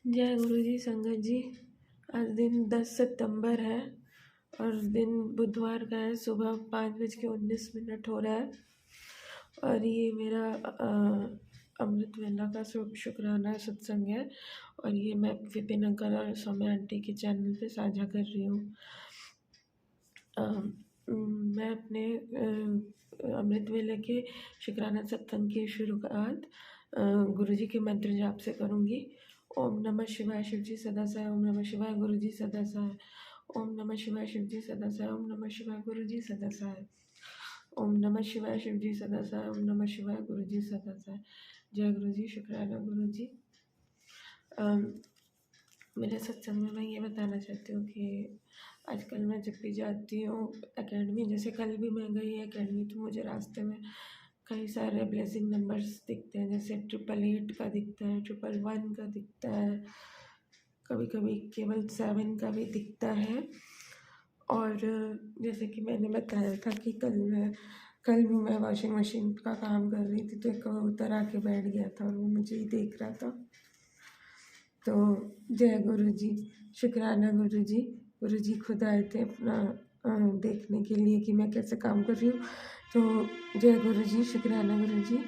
जय गुरु जी। संगत जी, आज दिन 10 सितंबर है और दिन बुधवार का है। सुबह 5:19 हो रहा है और ये मेरा अमृत वेला का शुक्राना सत्संग है और ये मैं विपिन अंकल और सौम्या आंटी के चैनल पे साझा कर रही हूँ। मैं अपने अमृत वेले के शुक्राना सत्संग की शुरुआत गुरु जी के मंत्र जाप से करूँगी। ओम नमः शिवाय शिव जी सदा साय, ओम नमः शिवाय गुरु जी सदा साय, ओम नमः शिवाय शिव जी सदा साय, ओम नमः शिवाय गुरु जी सदा साय, ओम नमः शिवाय शिव जी सदा साय, ओम नमः शिवाय गुरु जी सदा साय। जय गुरु जी। शुक्राना गुरु जी। मेरे सत्संग में मैं ये बताना चाहती हूँ कि आजकल मैं जब भी जाती हूँ एकेडमी, जैसे कल भी मैं गई एकेडमी, तो मुझे रास्ते में कई सारे ब्लेसिंग नंबर्स दिखते हैं। जैसे 888 का दिखता है, 111 का दिखता है, कभी कभी केवल 7 का भी दिखता है। और जैसे कि मैंने बताया था कि कल भी मैं वॉशिंग मशीन का काम कर रही थी, तो एक कबूतर आके बैठ गया था और वो मुझे ही देख रहा था। तो जय गुरु जी। शुक्राना गुरु जी। गुरु जी खुद आए थे अपना देखने के लिए कि मैं कैसे काम कर रही हूँ। तो जय गुरु जी। शुक्राना गुरु जी।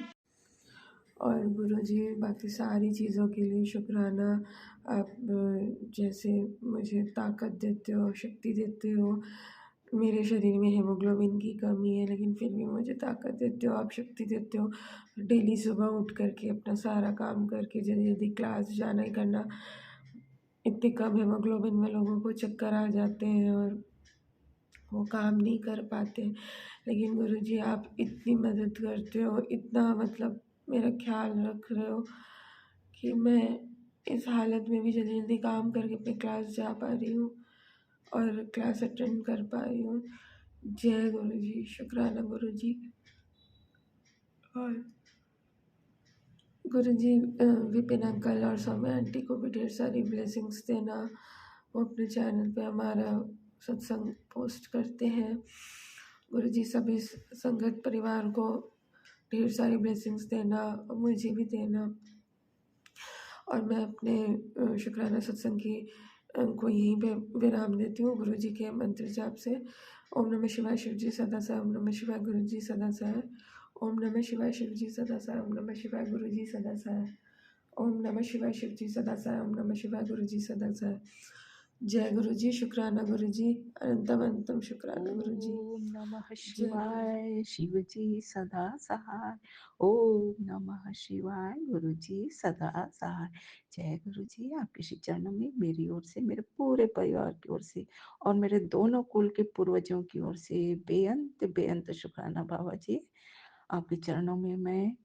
और गुरु जी बाकी सारी चीज़ों के लिए शुक्राना। आप जैसे मुझे ताकत देते हो, शक्ति देते हो। मेरे शरीर में हीमोग्लोबिन की कमी है, लेकिन फिर भी मुझे ताकत देते हो, आप शक्ति देते हो। डेली सुबह उठ करके अपना सारा काम करके जल्दी जल्दी क्लास जाना ही करना। इतनी कम हीमोग्लोबिन में लोगों को चक्कर आ जाते हैं और वो काम नहीं कर पाते। लेकिन गुरु जी आप इतनी मदद करते हो, इतना मतलब मेरा ख्याल रख रहे हो कि मैं इस हालत में भी जल्दी जल्दी काम करके अपनी क्लास जा पा रही हूँ और क्लास अटेंड कर पा रही हूँ। जय गुरु जी। शुक्राना गुरु जी। और गुरु जी विपिन अंकल और सौम्या आंटी को भी ढेर सारी ब्लेसिंग्स देना। वो अपने चैनल पे हमारा सत्संग पोस्ट करते हैं। गुरु जी सभी संगत परिवार को ढेर सारी ब्लेसिंग्स देना, मुझे भी देना। और मैं अपने शुक्राना सत्संग की को यहीं पे विराम देती हूँ गुरु जी के मंत्र जाप से। ओम नमः शिवाय शिव जी सदा साय, ओम नमः शिवाय गुरु जी सदा साय, ओम नमः शिवाय शिव जी सदा साय, ओम नमः शिवाय गुरु जी सदा साय, ओम नमः शिवाय शिव जी सदा साय, ओम नमः शिवाय गुरु जी सदा साय। जय गुरु जी। शुक्राना गुरु जी। अनंतम अनंतम शुक्राना गुरु जी। ओम नमः जय गुरु जी। शिवाय शिव जी सदा सहाय, ओम नमः शिवाय गुरु जी सदा सहाय। जय गुरु जी। आपके श्री चरणों में मेरी ओर से, मेरे पूरे परिवार की ओर से और मेरे दोनों कुल के पूर्वजों की ओर से बेअंत बेअंत शुक्राना बाबा जी। आपके चरणों में मैं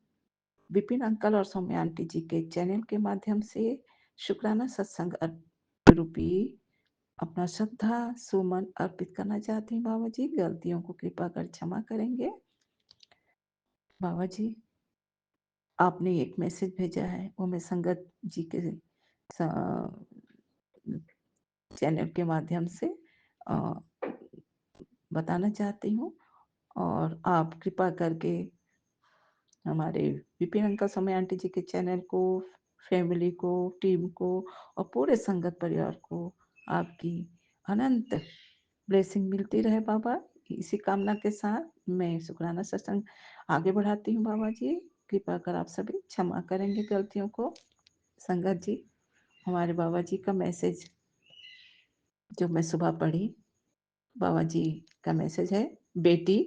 विपिन अंकल और सौम्या आंटी जी के चैनल के माध्यम से शुक्राना सत्संग रूपी अपना श्रद्धा सुमन अर्पित करना चाहती हूँ। बाबा जी गलतियों को कृपा कर क्षमा करेंगे। बाबा जी आपने एक मैसेज भेजा है, वो मैं संगत जी के चैनल के माध्यम से बताना चाहती हूँ और आप कृपा करके हमारे विपिन अंकल समय आंटी जी के चैनल को, फैमिली को, टीम को और पूरे संगत परिवार को आपकी अनंत ब्लेसिंग मिलती रहे बाबा। इसी कामना के साथ मैं शुक्राना सत्संग आगे बढ़ाती हूँ। बाबा जी कृपा कर आप सभी क्षमा करेंगे गलतियों को। संगत जी हमारे बाबा जी का मैसेज जो मैं सुबह पढ़ी, बाबा जी का मैसेज है, बेटी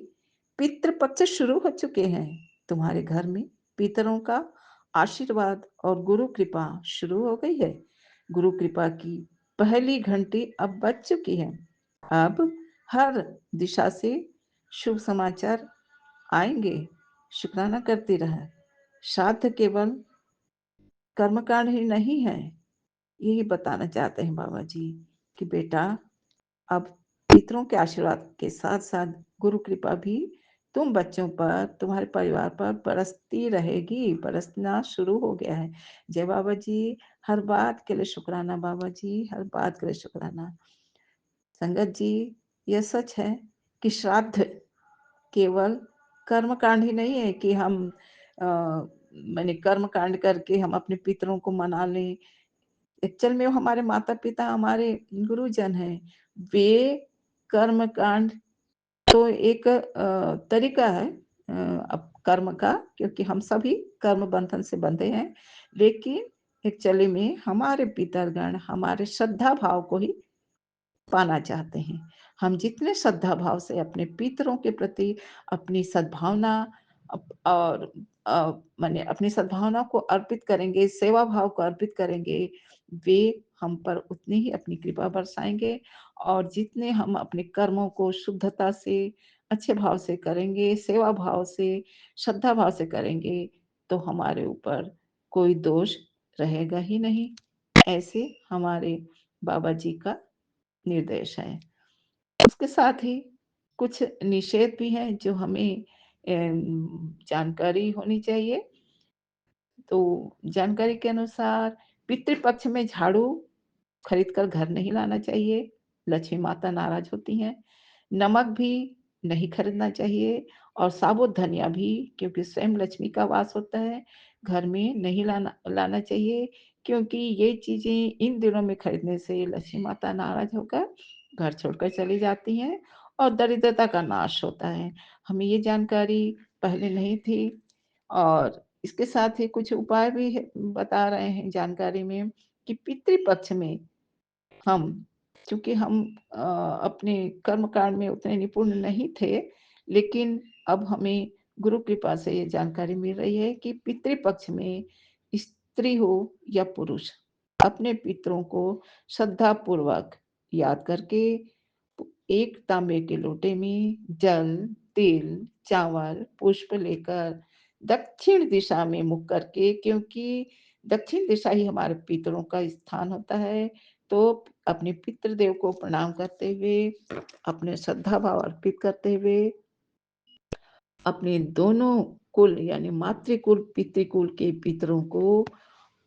पितृपक्ष शुरू हो चुके हैं तुम्हारे घर में। पितरों का आशीर्वाद और गुरु कृपा शुरू हो गई है। गुरु कृपा की पहली घंटी अब बज चुकी है। अब हर दिशा से शुभ समाचार आएंगे। शुक्राना करती रह। श्राद्ध केवल कर्मकांड ही नहीं है। यही बताना चाहते हैं बाबा जी कि बेटा अब पितरों के आशीर्वाद के साथ साथ गुरु कृपा भी तुम बच्चों पर, तुम्हारे परिवार पर बरसती रहेगी, बरसना शुरू हो गया है। जय बाबा जी। हर बात के लिए शुक्राना बाबा जी, हर बात के लिए शुक्राना। संगत जी यह सच है कि श्राद्ध केवल कर्म कांड ही नहीं है कि मैंने कर्म कांड करके हम अपने पितरों को मना लें। एक्चुअल में वो हमारे माता-पिता, हमारे गुरुजन हैं। वे कर्मकांड तो एक तरीका है अब कर्म का, क्योंकि हम सभी कर्म बंधन से बंधे हैं। लेकिन एक्चुअली में हमारे पितरगण हमारे श्रद्धा भाव को ही पाना चाहते हैं। हम जितने श्रद्धा भाव से अपने पितरों के प्रति अपनी सद्भावना और माने अपनी सद्भावना को अर्पित करेंगे, सेवा भाव को अर्पित करेंगे, वे हम पर उतनी ही अपनी कृपा बरसाएँगे। और जितने हम अपने कर्मों को शुद्धता से, अच्छे भाव से करेंगे, सेवा भाव से, श्रद्धा भाव से करेंगे, तो हमारे ऊपर कोई दोष रहेगा ही नहीं। ऐसे हमारे बाबा जी का निर्देश है। उसके साथ ही कुछ निषेध भी हैं जो हमें जानकारी होनी चाहिए। तो जानकारी के अनुसार पितृपक्ष में झाड़ू खरीद कर घर नहीं लाना चाहिए, लक्ष्मी माता नाराज़ होती हैं। नमक भी नहीं खरीदना चाहिए और साबुत धनिया भी, क्योंकि स्वयं लक्ष्मी का वास होता है, घर में नहीं लाना लाना चाहिए, क्योंकि ये चीज़ें इन दिनों में खरीदने से लक्ष्मी माता नाराज़ होकर घर छोड़कर चली जाती हैं और दरिद्रता का नाश होता है। हमें ये जानकारी पहले नहीं थी। और इसके साथ ही कुछ उपाय भी है बता रहे हैं जानकारी में कि पितृपक्ष में हम, चूँकि हम अपने कर्मकांड में उतने निपुण नहीं थे, लेकिन अब हमें गुरु कृपा से ये जानकारी मिल रही है कि पितृपक्ष में स्त्री हो या पुरुष, अपने पितरों को श्रद्धापूर्वक याद करके एक तांबे के लोटे में जल, तिल, चावल, पुष्प लेकर दक्षिण दिशा में मुख करके, क्योंकि दक्षिण दिशा ही हमारे पितरों का स्थान होता है, तो अपने पितृदेव को प्रणाम करते हुए, अपने श्रद्धा भाव अर्पित करते हुए, अपने दोनों कुल यानी मातृकुल, पितृकुल के पितरों को,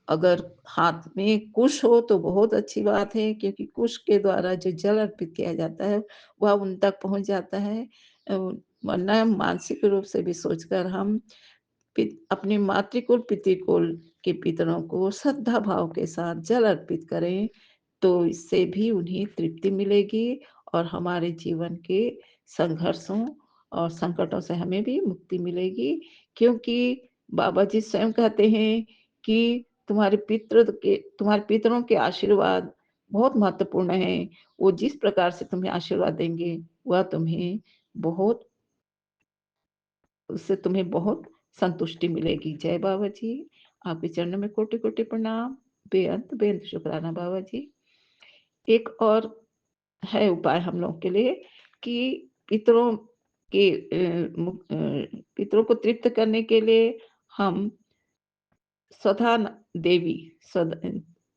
अगर हाथ में कुश हो तो बहुत अच्छी बात है, क्योंकि कुश के द्वारा जो जल अर्पित किया जाता है, वह उन तक पहुँच जाता है। वरना मानसिक रूप से भी सोचकर हम अपने मातृकुल, पितृकुल के पितरों को श्रद्धा भाव के साथ जल अर्पित करें, तो इससे भी उन्हें तृप्ति मिलेगी और हमारे जीवन के संघर्षों और संकटों से हमें भी मुक्ति मिलेगी। क्योंकि बाबा जी स्वयं कहते हैं कि तुम्हारे पितरों के आशीर्वाद बहुत महत्वपूर्ण हैं। वो जिस प्रकार से तुम्हें आशीर्वाद देंगे, वह तुम्हें बहुत उससे तुम्हें बहुत संतुष्टि मिलेगी। जय बाबा जी। आपके चरणों में कोटि-कोटि प्रणाम। बेअंत बेअंत शुकराना बाबा जी। एक और है उपाय हम लोग के लिए कि पितरों के पितरों को तृप्त करने के लिए हम स्वधा देवी स्वध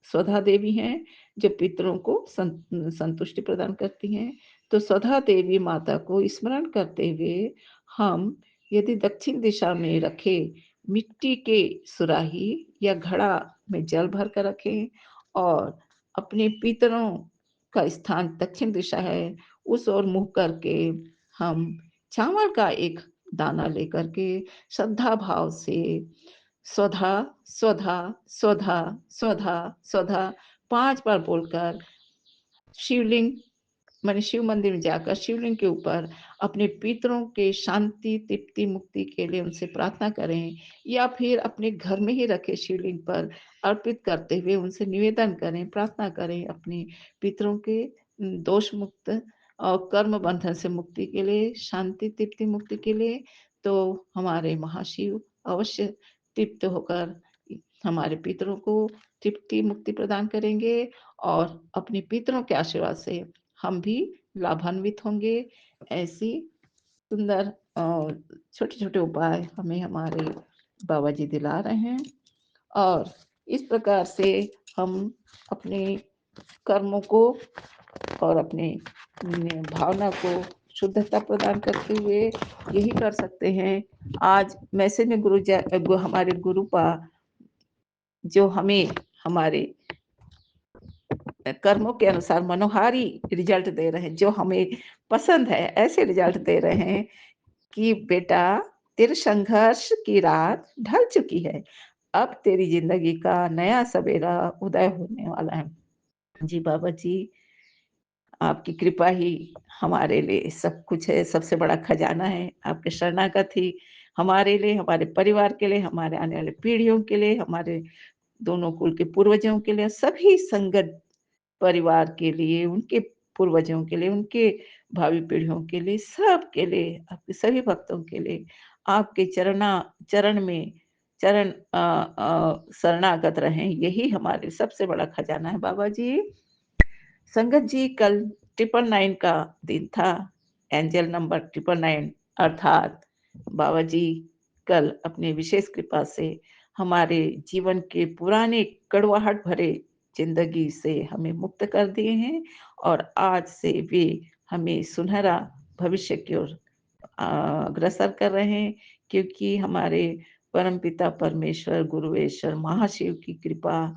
स्वधा देवी हैं, जो पितरों को संतुष्टि प्रदान करती हैं। तो स्वधा देवी माता को स्मरण करते हुए हम यदि दक्षिण दिशा में रखे मिट्टी के सुराही या घड़ा में जल भर कर रखें और अपने पितरों का स्थान दक्षिण दिशा है, उस ओर मुँह करके हम चावल का एक दाना लेकर के श्रद्धा भाव से स्वधा, स्वधा, स्वधा, स्वधा, स्वधा 5 बार बोलकर शिवलिंग माने शिव मंदिर में जाकर शिवलिंग के ऊपर अपने पितरों के शांति, तृप्ति, मुक्ति के लिए उनसे प्रार्थना करें, या फिर अपने घर में ही रखे शिवलिंग पर अर्पित करते हुए उनसे निवेदन करें, प्रार्थना करें अपने पितरों के दोष मुक्त और कर्म बंधन से मुक्ति के लिए, शांति, तृप्ति, मुक्ति के लिए। तो हमारे महाशिव अवश्य तृप्त होकर हमारे पितरों को तृप्ति, मुक्ति प्रदान करेंगे और अपने पितरों के आशीर्वाद से हम भी लाभान्वित होंगे। ऐसी सुंदर छोटे-छोटे उपाय हमें हमारे बाबा जी दिला रहे हैं और इस प्रकार से हम अपने कर्मों को और अपने भावना को शुद्धता प्रदान करते हुए यही कर सकते हैं। आज मैसेज में हमारे गुरुपा जो हमें हमारे कर्मों के अनुसार मनोहारी रिजल्ट दे रहे हैं, जो हमें पसंद है, ऐसे रिजल्ट दे रहे हैं कि बेटा तेरे संघर्ष की रात ढल चुकी है। अब तेरी ज़िंदगी का नया सवेरा उदय होने वाला है। जी बाबा जी, आपकी कृपा ही हमारे लिए सब कुछ है, सबसे बड़ा खजाना है। आपके शरणागत ही हमारे लिए, हमारे परिवार के लिए, हमारे आने वाली पीढ़ियों के लिए, हमारे दोनों कुल के पूर्वजों के लिए, सभी संगत परिवार के लिए, उनके पूर्वजों के लिए, उनके भावी पीढ़ियों के लिए, सबके लिए, आपके सभी भक्तों के लिए, आपके चरण में शरणागत रहें, यही हमारे सबसे बड़ा खजाना है बाबा जी। संगत जी, कल 999 का दिन था, एंजल नंबर 999 अर्थात बाबा जी कल अपनी विशेष कृपा से हमारे जीवन के पुराने कड़वाहट भरे ज़िंदगी से हमें मुक्त कर दिए हैं और आज से वे हमें सुनहरा भविष्य की ओर अग्रसर कर रहे हैं, क्योंकि हमारे परमपिता परमेश्वर, गुरुवेश्वर, महाशिव की कृपा,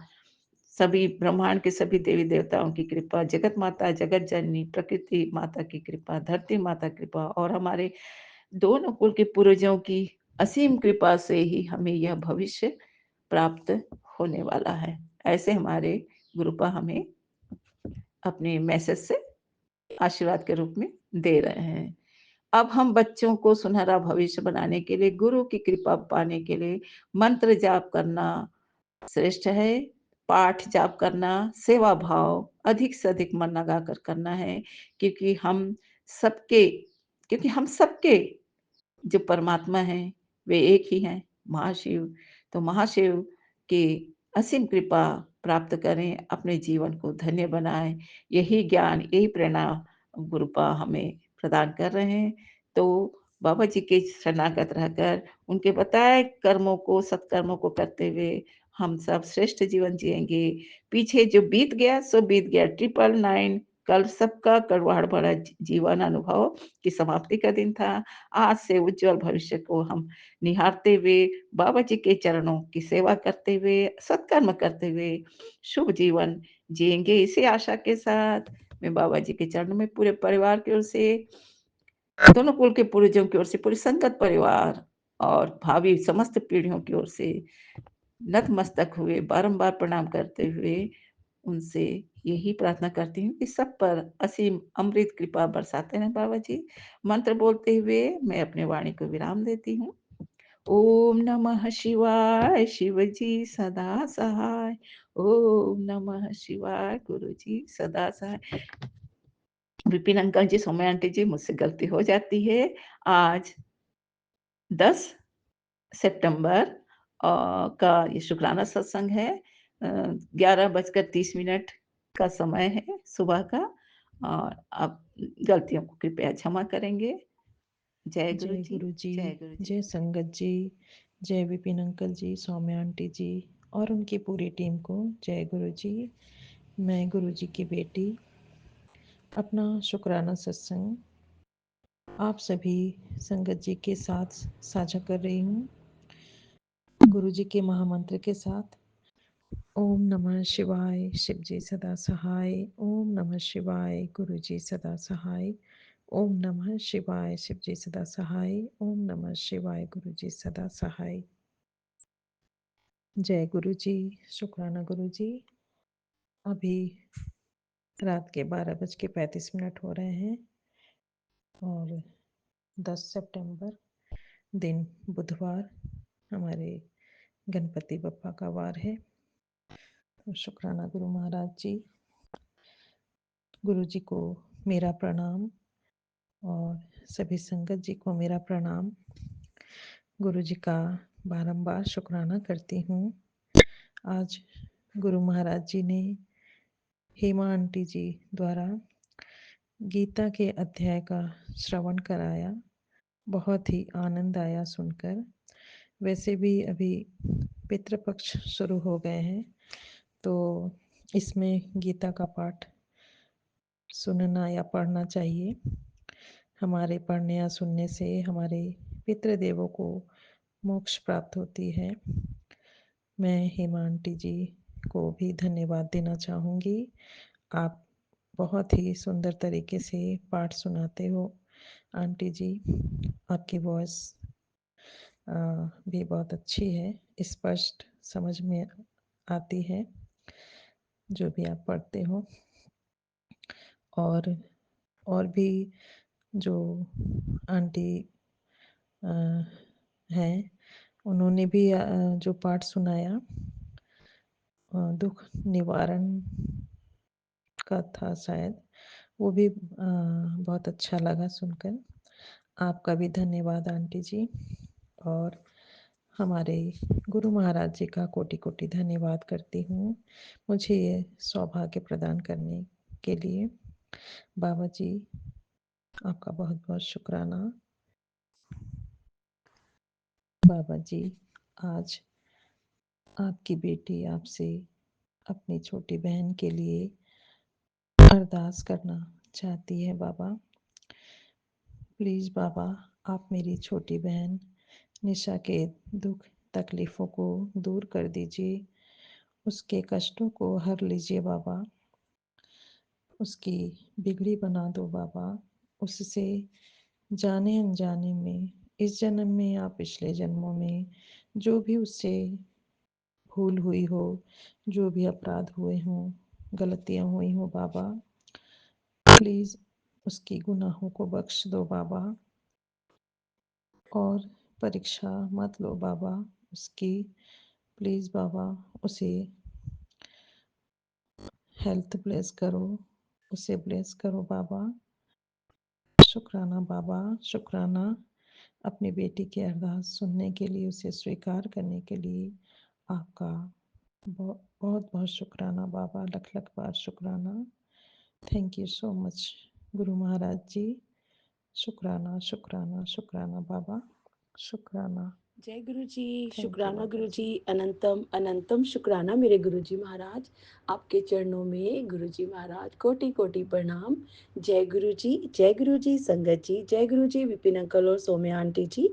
सभी ब्रह्मांड के सभी देवी-देवताओं की कृपा, जगत माता, जगत जननी, प्रकृति माता की कृपा, धरती माता की कृपा और हमारे दोनों कुल के पूर्वजों की असीम कृपा से ही हमें यह भविष्य प्राप्त होने वाला है। ऐसे हमारे गुरुपा हमें अपने मैसेज से आशीर्वाद के रूप में दे रहे हैं। अब हम बच्चों को सुनहरा भविष्य बनाने के लिए, गुरु की कृपा पाने के लिए मंत्र जाप करना श्रेष्ठ है। पाठ जाप करना, सेवा भाव अधिक से अधिक मन लगाकर करना है, क्योंकि हम सबके क्योंकि हम सबके जो परमात्मा हैं, वे एक ही हैं, महाशिव। तो महाशिव की असीम कृपा प्राप्त करें, अपने जीवन को धन्य बनाएँ, यही ज्ञान, यही प्रेरणा गुरुपा हमें प्रदान कर रहे हैं। तो बाबा जी के शरणागत रहकर उनके बताए कर्मों को, सत्कर्मों को करते हुए हम सब श्रेष्ठ जीवन जिएँगे। पीछे जो बीत गया सो बीत गया, 999 कल सबका कड़वाहट भरा जीवन अनुभव की समाप्ति का दिन था। आज से उज्जवल भविष्य को हम निहारते हुए, बाबा जी के चरणों की सेवा करते हुए, सत्कर्म करते हुए शुभ जीवन जिएँगे। इसी आशा के साथ मैं बाबा जी के चरणों में पूरे परिवार की ओर से, दोनों कुल के पूर्वजों की ओर से, पूरे संगत परिवार और भावी समस्त पीढ़ियों की ओर से नतमस्तक हुए बारंबार प्रणाम करते हुए उनसे यही प्रार्थना करती हूँ कि सब पर असीम अमृत कृपा बरसाते रहें बाबा जी। मंत्र बोलते हुए मैं अपनी वाणी को विराम देती हूँ। ओम नमः शिवाय, शिव जी सदा सहाय। ओम नमः शिवाय, गुरु जी सदा सहाय। विपिन अंकल जी, सौम्या आंटी जी, मुझसे गलती हो जाती है। आज 10 सितंबर का ये शुक्राना सत्संग है। 11:30 का समय है सुबह का, और आप गलतियों को कृपया क्षमा करेंगे। जय गुरु जय जी, गुरु जी, जय गुरु जी। जय संगत जी, जय विपिन अंकल जी, सौम्या आंटी जी और उनकी पूरी टीम को जय गुरु जी। मैं गुरु जी की बेटी अपना शुक्राना सत्संग आप सभी संगत जी के साथ साझा कर रही हूँ, गुरु जी के महामंत्र के साथ। ओम नमः शिवाय, शिव जी सदा सहाय। ओम नमः शिवाय, गुरु जी सदा सहाय। ओम नमः शिवाय, शिव जी सदा सहाय। ओम नमः शिवाय, गुरु जी सदा सहाय। जय गुरु जी, शुक्राना गुरु जी। अभी रात के 12:35 हो रहे हैं और 10 सितंबर दिन बुधवार हमारे गणपति बप्पा का वार है। तो शुक्राना गुरु महाराज जी, गुरु जी को मेरा प्रणाम और सभी संगत जी को मेरा प्रणाम। गुरु जी का बारंबार शुक्राना करती हूँ। आज गुरु महाराज जी ने हेमा आंटी जी द्वारा गीता के अध्याय का श्रवण कराया, बहुत ही आनंद आया सुनकर। वैसे भी अभी पितृपक्ष शुरू हो गए हैं, तो इसमें गीता का पाठ सुनना या पढ़ना चाहिए। हमारे पढ़ने या सुनने से हमारे पितृदेवों को मोक्ष प्राप्त होती है। मैं हेमा आंटी जी को भी धन्यवाद देना चाहूँगी। आप बहुत ही सुंदर तरीके से पाठ सुनाते हो आंटी जी। आपकी वॉइस भी बहुत अच्छी है, स्पष्ट समझ में आती है, जो भी आप पढ़ते हो। और और भी जो आंटी अ, हैं, उन्होंने भी जो पाठ सुनाया दुःख निवारण का था शायद, वो भी बहुत अच्छा लगा सुनकर। आपका भी धन्यवाद आंटी जी, और हमारे गुरु महाराज जी का कोटि-कोटि धन्यवाद करती हूँ, मुझे ये सौभाग्य प्रदान करने के लिए। बाबा जी, आपका बहुत-बहुत शुक्राना। बाबा जी, आज आपकी बेटी आपसे अपनी छोटी बहन के लिए अरदास करना चाहती है बाबा। प्लीज़ बाबा, आप मेरी छोटी बहन निशा के दुःख तकलीफ़ों को दूर कर दीजिए, उसके कष्टों को हर लीजिए बाबा, उसकी बिगड़ी बना दो बाबा, उससे जाने-अनजाने में, इस जन्म में या पिछले जन्मों में जो भी उससे भूल हुई हो, जो भी अपराध हुए हों, गलतियाँ हुई हों बाबा, प्लीज़ उसकी गुनाहों को बख्श दो बाबा, और परीक्षा मत लो बाबा उसकी। प्लीज़ बाबा, उसे हेल्थ ब्लेस करो, उसे ब्लेस करो बाबा। शुक्राना बाबा, शुक्राना अपनी बेटी की अरदास सुनने के लिए, उसे स्वीकार करने के लिए आपका बहुत बहुत शुक्राना बाबा, लख लख बार शुक्राना। Thank you so much Guru Maharaj जी। शुक्राना शुक्राना शुक्राना बाबा, शुक्राना। जय गुरु जी, थैंक यू शुक्राना बाबा गुरु जी। जी, अनंतम अनंतम शुक्राना मेरे गुरु जी महाराज। आपके चरणों में गुरु जी महाराज कोटि कोटि प्रणाम। जय गुरु जी संगत जी, जय गुरु जी विपिन अंकल और सौम्या आंटी जी।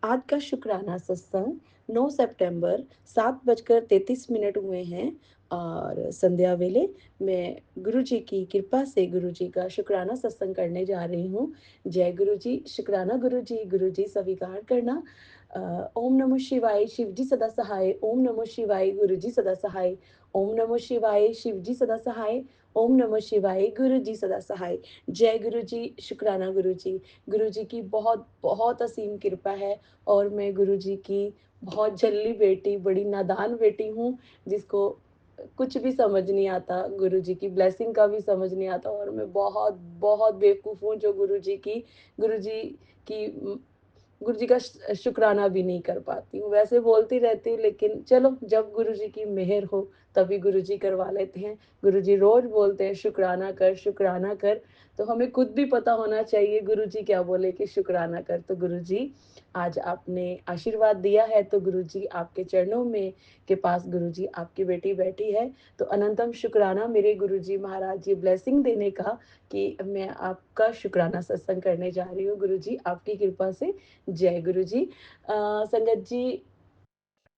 आज का शुक्राना सत्संग 9 सितंबर 7:33 हुए हैं, और संध्या वेले मैं गुरु जी की कृपा से गुरु जी का शुक्राना सत्संग करने जा रही हूँ। जय गुरु जी, शुक्राना गुरु जी स्वीकार करना। ओम नमः शिवाय, शिव जी सदा सहाय। ओम नमः शिवाय, गुरु जी सदा सहाय। ओम नमः शिवाय, शिव जी सदा सहाय। ओम नमः शिवाय, गुरु जी सदा सहाय। जय गुरु जी, शुक्राना गुरु जी की बहुत बहुत असीम कृपा है, और मैं गुरु जी की बहुत झल्ली बेटी, बड़ी नादान बेटी हूँ, जिसको कुछ भी समझ नहीं आता, गुरु जी की ब्लेसिंग का भी समझ नहीं आता, और मैं बहुत बहुत बेवकूफ़ हूँ जो गुरु जी की गुरु जी का शुक्राना भी नहीं कर पाती हूँ। वैसे बोलती रहती हूँ, लेकिन चलो, जब गुरु जी की मेहर हो तभी गुरु जी करवा लेते हैं। गुरु जी रोज बोलते हैं शुक्राना कर, शुक्राना कर। तो हमें खुद भी पता होना चाहिए गुरु जी क्या बोले कि शुक्राना कर। तो गुरु जी, आज आपने आशीर्वाद दिया है, तो गुरु जी आपके चरणों में के पास गुरु जी आपकी बेटी बैठी है। तो अनंतम शुक्राना मेरे गुरु जी महाराज जी ब्लेसिंग देने का, कि मैं आपका शुक्राना सत्संग करने जा रही हूँ गुरु जी, आपकी कृपा से। जय गुरु जी। संगत जी,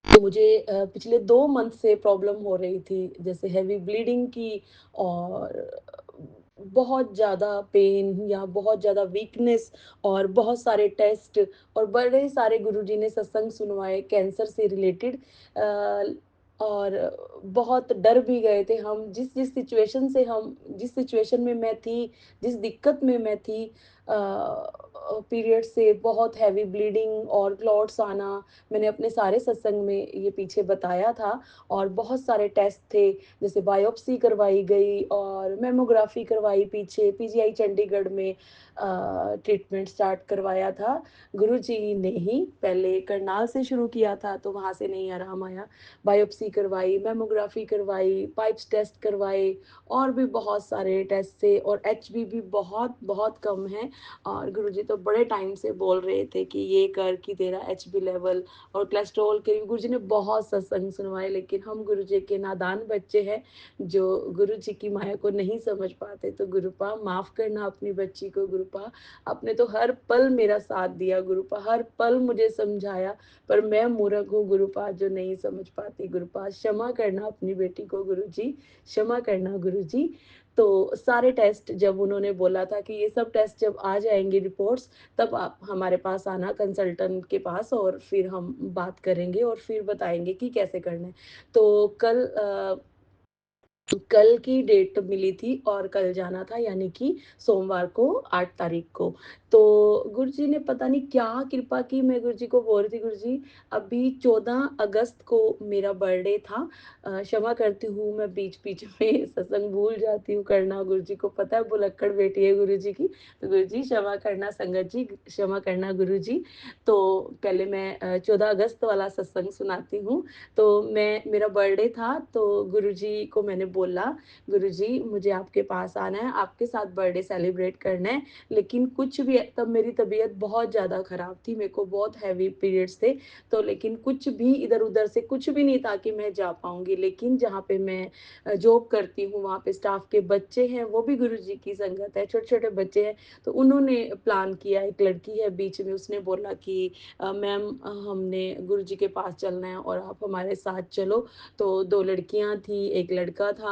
तो मुझे पिछले 2 मंथ से प्रॉब्लम हो रही थी, जैसे हेवी ब्लीडिंग की, और बहुत ज़्यादा पेन या बहुत ज़्यादा वीकनेस, और बहुत सारे टेस्ट, और बड़े सारे गुरुजी ने सत्संग सुनवाए कैंसर से रिलेटेड। और बहुत डर भी गए थे हम, जिस सिचुएशन में मैं थी, जिस दिक्कत में मैं थी, पीरियड से बहुत हैवी ब्लीडिंग और क्लॉट्स आना, मैंने अपने सारे सत्संग में ये पीछे बताया था। और बहुत सारे टेस्ट थे, जैसे बायोप्सी करवाई गई और मेमोग्राफी करवाई, पीछे पीजीआई चंडीगढ़ में ट्रीटमेंट स्टार्ट करवाया था। गुरुजी ने ही पहले करनाल से शुरू किया था, तो वहाँ से नहीं आराम आया। बायोप्सी करवाई, मेमोग्राफी करवाई, पाइप्स टेस्ट करवाए, और भी बहुत सारे टेस्ट थे, और एचबी बहुत बहुत कम है। और गुरुजी तो बड़े टाइम से बोल रहे थे कि ये कर, कि तेरा एचबी लेवल और कोलेस्ट्रॉल के, गुरुजी ने बहुत सत्संग सुनवाए, लेकिन हम गुरुजी के नादान बच्चे हैं, जो गुरुजी की माया को नहीं समझ पाते। तो गुरुपा, माफ़ करना अपनी बच्ची को गुरुपा। आपने तो हर पल मेरा साथ दिया गुरुपा, हर पल मुझे समझाया, पर मैं मूर्ख हूँ गुरुपा, जो नहीं समझ पाती गुरुपा। क्षमा करना अपनी बेटी को गुरुजी, क्षमा करना गुरुजी। तो सारे टेस्ट जब उन्होंने बोला था कि ये सब टेस्ट जब आ जाएँगी रिपोर्ट्स, तब आप हमारे पास आना कंसल्टेंट के पास और फिर हम बात करेंगे और फिर बताएँगे कि कैसे करना है। तो कल की डेट मिली थी और कल जाना था, यानी कि सोमवार को 8 तारीख को। तो गुरुजी ने पता नहीं क्या कृपा की, मैं गुरुजी को बोल रही थी, गुरुजी अभी 14 अगस्त को मेरा बर्थडे था। क्षमा करती हूँ, मैं बीच-बीच में सत्संग भूल जाती हूँ करना, गुरुजी को पता है भुलक्कड़ बेटी है गुरुजी की। तो गुरुजी क्षमा करना, संगत जी क्षमा करना गुरुजी। तो पहले मैं 14 अगस्त वाला सत्संग सुनाती हूँ। तो मेरा बर्थडे था, तो गुरुजी को मैंने बोला, "गुरुजी मुझे आपके पास आना है, आपके साथ बर्थडे सेलिब्रेट करना है।" लेकिन कुछ भी, तब मेरी तबीयत बहुत ज़्यादा ख़राब थी, मेरे को बहुत हेवी पीरियड्स थे, तो लेकिन कुछ भी इधर-उधर से कुछ भी नहीं था कि मैं जा पाऊँगी। लेकिन जहाँ पे मैं जॉब करती हूँ, वहाँ पे स्टाफ के बच्चे हैं, वो भी गुरुजी की संगत है, छोटे-छोटे बच्चे हैं, तो उन्होंने प्लान किया, एक लड़की है बीच में, उसने बोला कि मैम हमने गुरुजी के पास चलना है और आप हमारे साथ चलो। तो 2 लड़कियाँ थी, 1 लड़का था।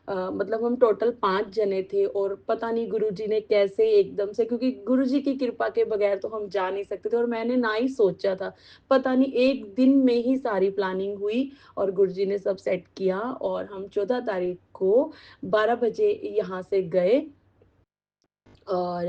मतलब हम टोटल 5 जने थे और पता नहीं गुरुजी ने कैसे एकदम से, क्योंकि गुरुजी की कृपा के बगैर तो हम जा नहीं सकते थे और मैंने ना ही सोचा था। पता नहीं 1 दिन में ही सारी प्लानिंग हुई और गुरुजी ने सब सेट किया और हम 14 तारीख को 12 बजे यहाँ से गए और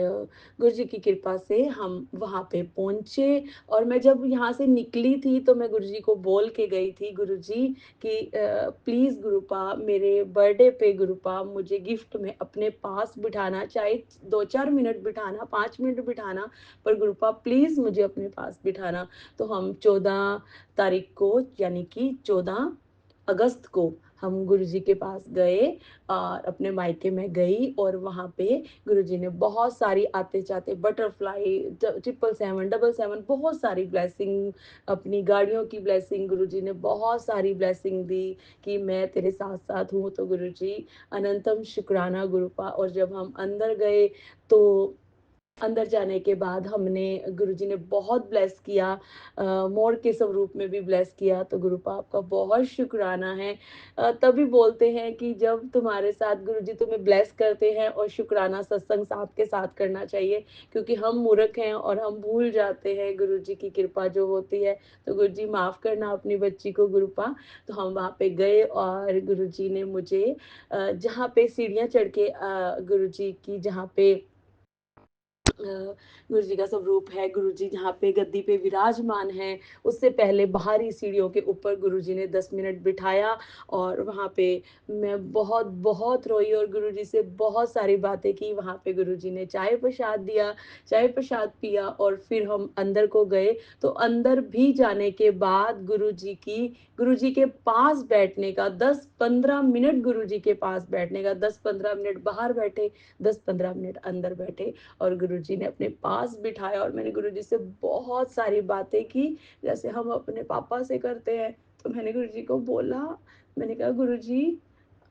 गुरुजी की कृपा से हम वहाँ पे पहुँचे। और मैं जब यहाँ से निकली थी, तो मैं गुरुजी को बोल के गई थी, गुरुजी कि प्लीज़ गुरुपा मेरे बर्थडे पे गुरुपा मुझे गिफ्ट में अपने पास बिठाना, चाहे 2-4 मिनट बिठाना, 5 मिनट बिठाना, पर गुरुपा प्लीज़ मुझे अपने पास बिठाना। तो हम 14 तारीख को, यानी कि 14 अगस्त को हम गुरुजी के पास गए और अपने मायके में गई और वहाँ पे गुरुजी ने बहुत सारी आते-जाते बटरफ्लाई, 777, 777 बहुत सारी ब्लेसिंग, अपनी गाड़ियों की ब्लेसिंग, गुरुजी ने बहुत सारी ब्लेसिंग दी कि मैं तेरे साथ-साथ हूँ। तो गुरुजी अनंतम शुक्राना गुरुपा। और जब हम अंदर गए, तो अंदर जाने के बाद हमने, गुरुजी ने बहुत ब्लेस किया, मोर के स्वरूप में भी ब्लेस किया, तो गुरुपा आपका बहुत शुक्राना है। तभी बोलते हैं कि जब तुम्हारे साथ गुरुजी तुम्हें ब्लेस करते हैं और शुक्राना सत्संग साथ के साथ करना चाहिए, क्योंकि हम मूर्ख हैं और हम भूल जाते हैं गुरुजी की कृपा जो होती है। तो गुरुजी माफ़ करना अपनी बच्ची को गुरुपा। तो हम वहाँ पे गए और गुरुजी ने मुझे जहाँ पे सीढ़ियाँ चढ़ के गुरुजी की जहाँ पे गुरुजी का स्वरूप है, गुरुजी जहाँ पे गद्दी पे विराजमान हैं, उससे पहले बाहरी सीढ़ियों के ऊपर गुरुजी ने 10 मिनट बिठाया और वहाँ पे मैं बहुत रोई और गुरुजी से बहुत सारी बातें की। वहाँ पे गुरुजी ने चाय प्रसाद दिया, चाय प्रसाद पिया और फिर हम अंदर को गए। तो अंदर भी जाने के बाद गुरुजी के पास बैठने का 10-15 मिनट, गुरुजी के पास बैठने का 10-15 मिनट बाहर बैठे, 10-15 मिनट अंदर बैठे और गुरुजी ने अपने पास बिठाया और मैंने गुरुजी से बहुत सारी बातें की, जैसे हम अपने पापा से करते हैं। तो मैंने गुरुजी को बोला, मैंने कहा गुरुजी,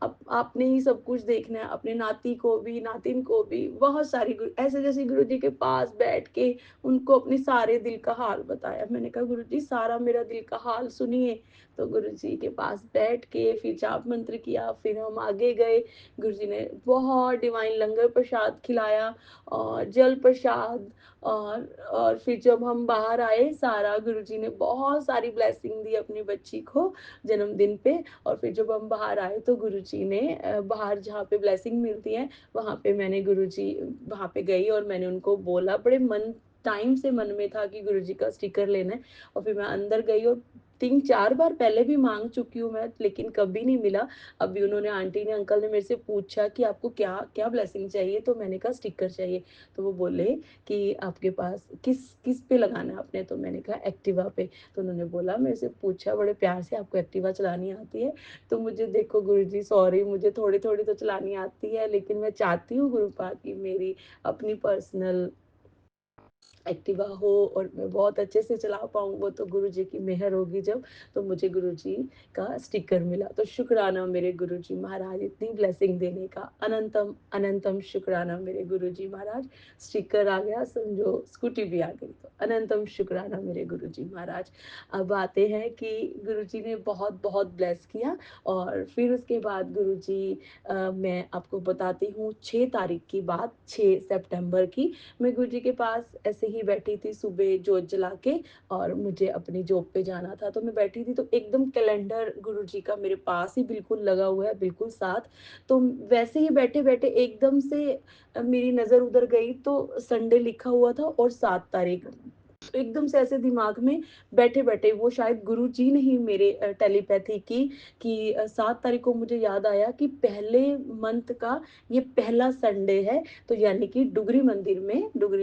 अब आपने ही सब कुछ देखना है, अपने नाती को भी, नातिन को भी, बहुत सारी ऐसे जैसे गुरुजी के पास बैठ के उनको अपने सारे दिल का हाल बताया। मैंने कहा गुरुजी सारा मेरा दिल का हाल सुनिए। तो गुरुजी के पास बैठ के फिर जाप मंत्र किया, फिर हम आगे गए। गुरुजी ने बहुत डिवाइन लंगर प्रसाद खिलाया और जल प्रसाद और फिर जब हम बाहर आए, सारा गुरुजी ने बहुत सारी ब्लेसिंग दी अपनी बच्ची को जन्मदिन पे। और फिर जब हम बाहर आए, तो गुरुजी ने बाहर जहाँ पे ब्लेसिंग मिलती है, वहाँ पे मैंने गुरुजी वहाँ पे गई और मैंने उनको बोला, बड़े मन टाइम से मन में था कि गुरुजी का स्टिकर लेना है। और फिर मैं अंदर गई और 3-4 बार पहले भी माँग चुकी हूँ मैं, लेकिन कभी नहीं मिला। अभी उन्होंने, आंटी ने, अंकल ने मेरे से पूछा कि आपको क्या क्या ब्लेसिंग चाहिए? तो मैंने कहा स्टिकर चाहिए। तो वो बोले कि आपके पास किस किस पे लगाना है आपने? तो मैंने कहा एक्टिवा पे। तो उन्होंने बोला, मेरे से पूछा बड़े प्यार से, आपको एक्टिवा चलानी आती है? तो मुझे, देखो गुरुजी सॉरी, मुझे थोड़ी-थोड़ी तो चलानी आती है, लेकिन मैं चाहती हूँ गुरुपा कि मेरी अपनी पर्सनल एक्टिवा हो और मैं बहुत अच्छे से चला पाऊँ, वो तो गुरुजी की मेहर होगी जब, तो मुझे गुरुजी का स्टिकर मिला। तो शुक्राना मेरे गुरुजी महाराज इतनी ब्लेसिंग देने का, अनंतम अनंतम शुक्राना मेरे गुरुजी महाराज। स्टिकर आ गया, समझो स्कूटी भी आ गई, तो अनंतम शुक्राना मेरे गुरुजी महाराज। अब आते हैं कि गुरुजी ने बहुत-बहुत ब्लेस किया और फिर उसके बाद गुरुजी मैं आपको बताती हूँ 6 तारीख की बात, 6 सितंबर की। मैं गुरुजी के पास ऐसे ही बैठी थी सुबह जोत जला के और मुझे अपनी जॉब पे जाना था, तो मैं बैठी थी तो एकदम कैलेंडर गुरुजी का मेरे पास ही बिल्कुल लगा हुआ है, बिल्कुल साथ। तो वैसे ही बैठे-बैठे एकदम से मेरी नज़र उधर गई तो संडे लिखा हुआ था और 7 तारीख। तो एकदम से ऐसे दिमाग में बैठे-बैठे वो शायद गुरुजी ने ही मेरे टेलीपैथी की कि 7 तारीख को मुझे याद आया कि पहले मंथ का ये पहला संडे है, तो यानी कि डुगरी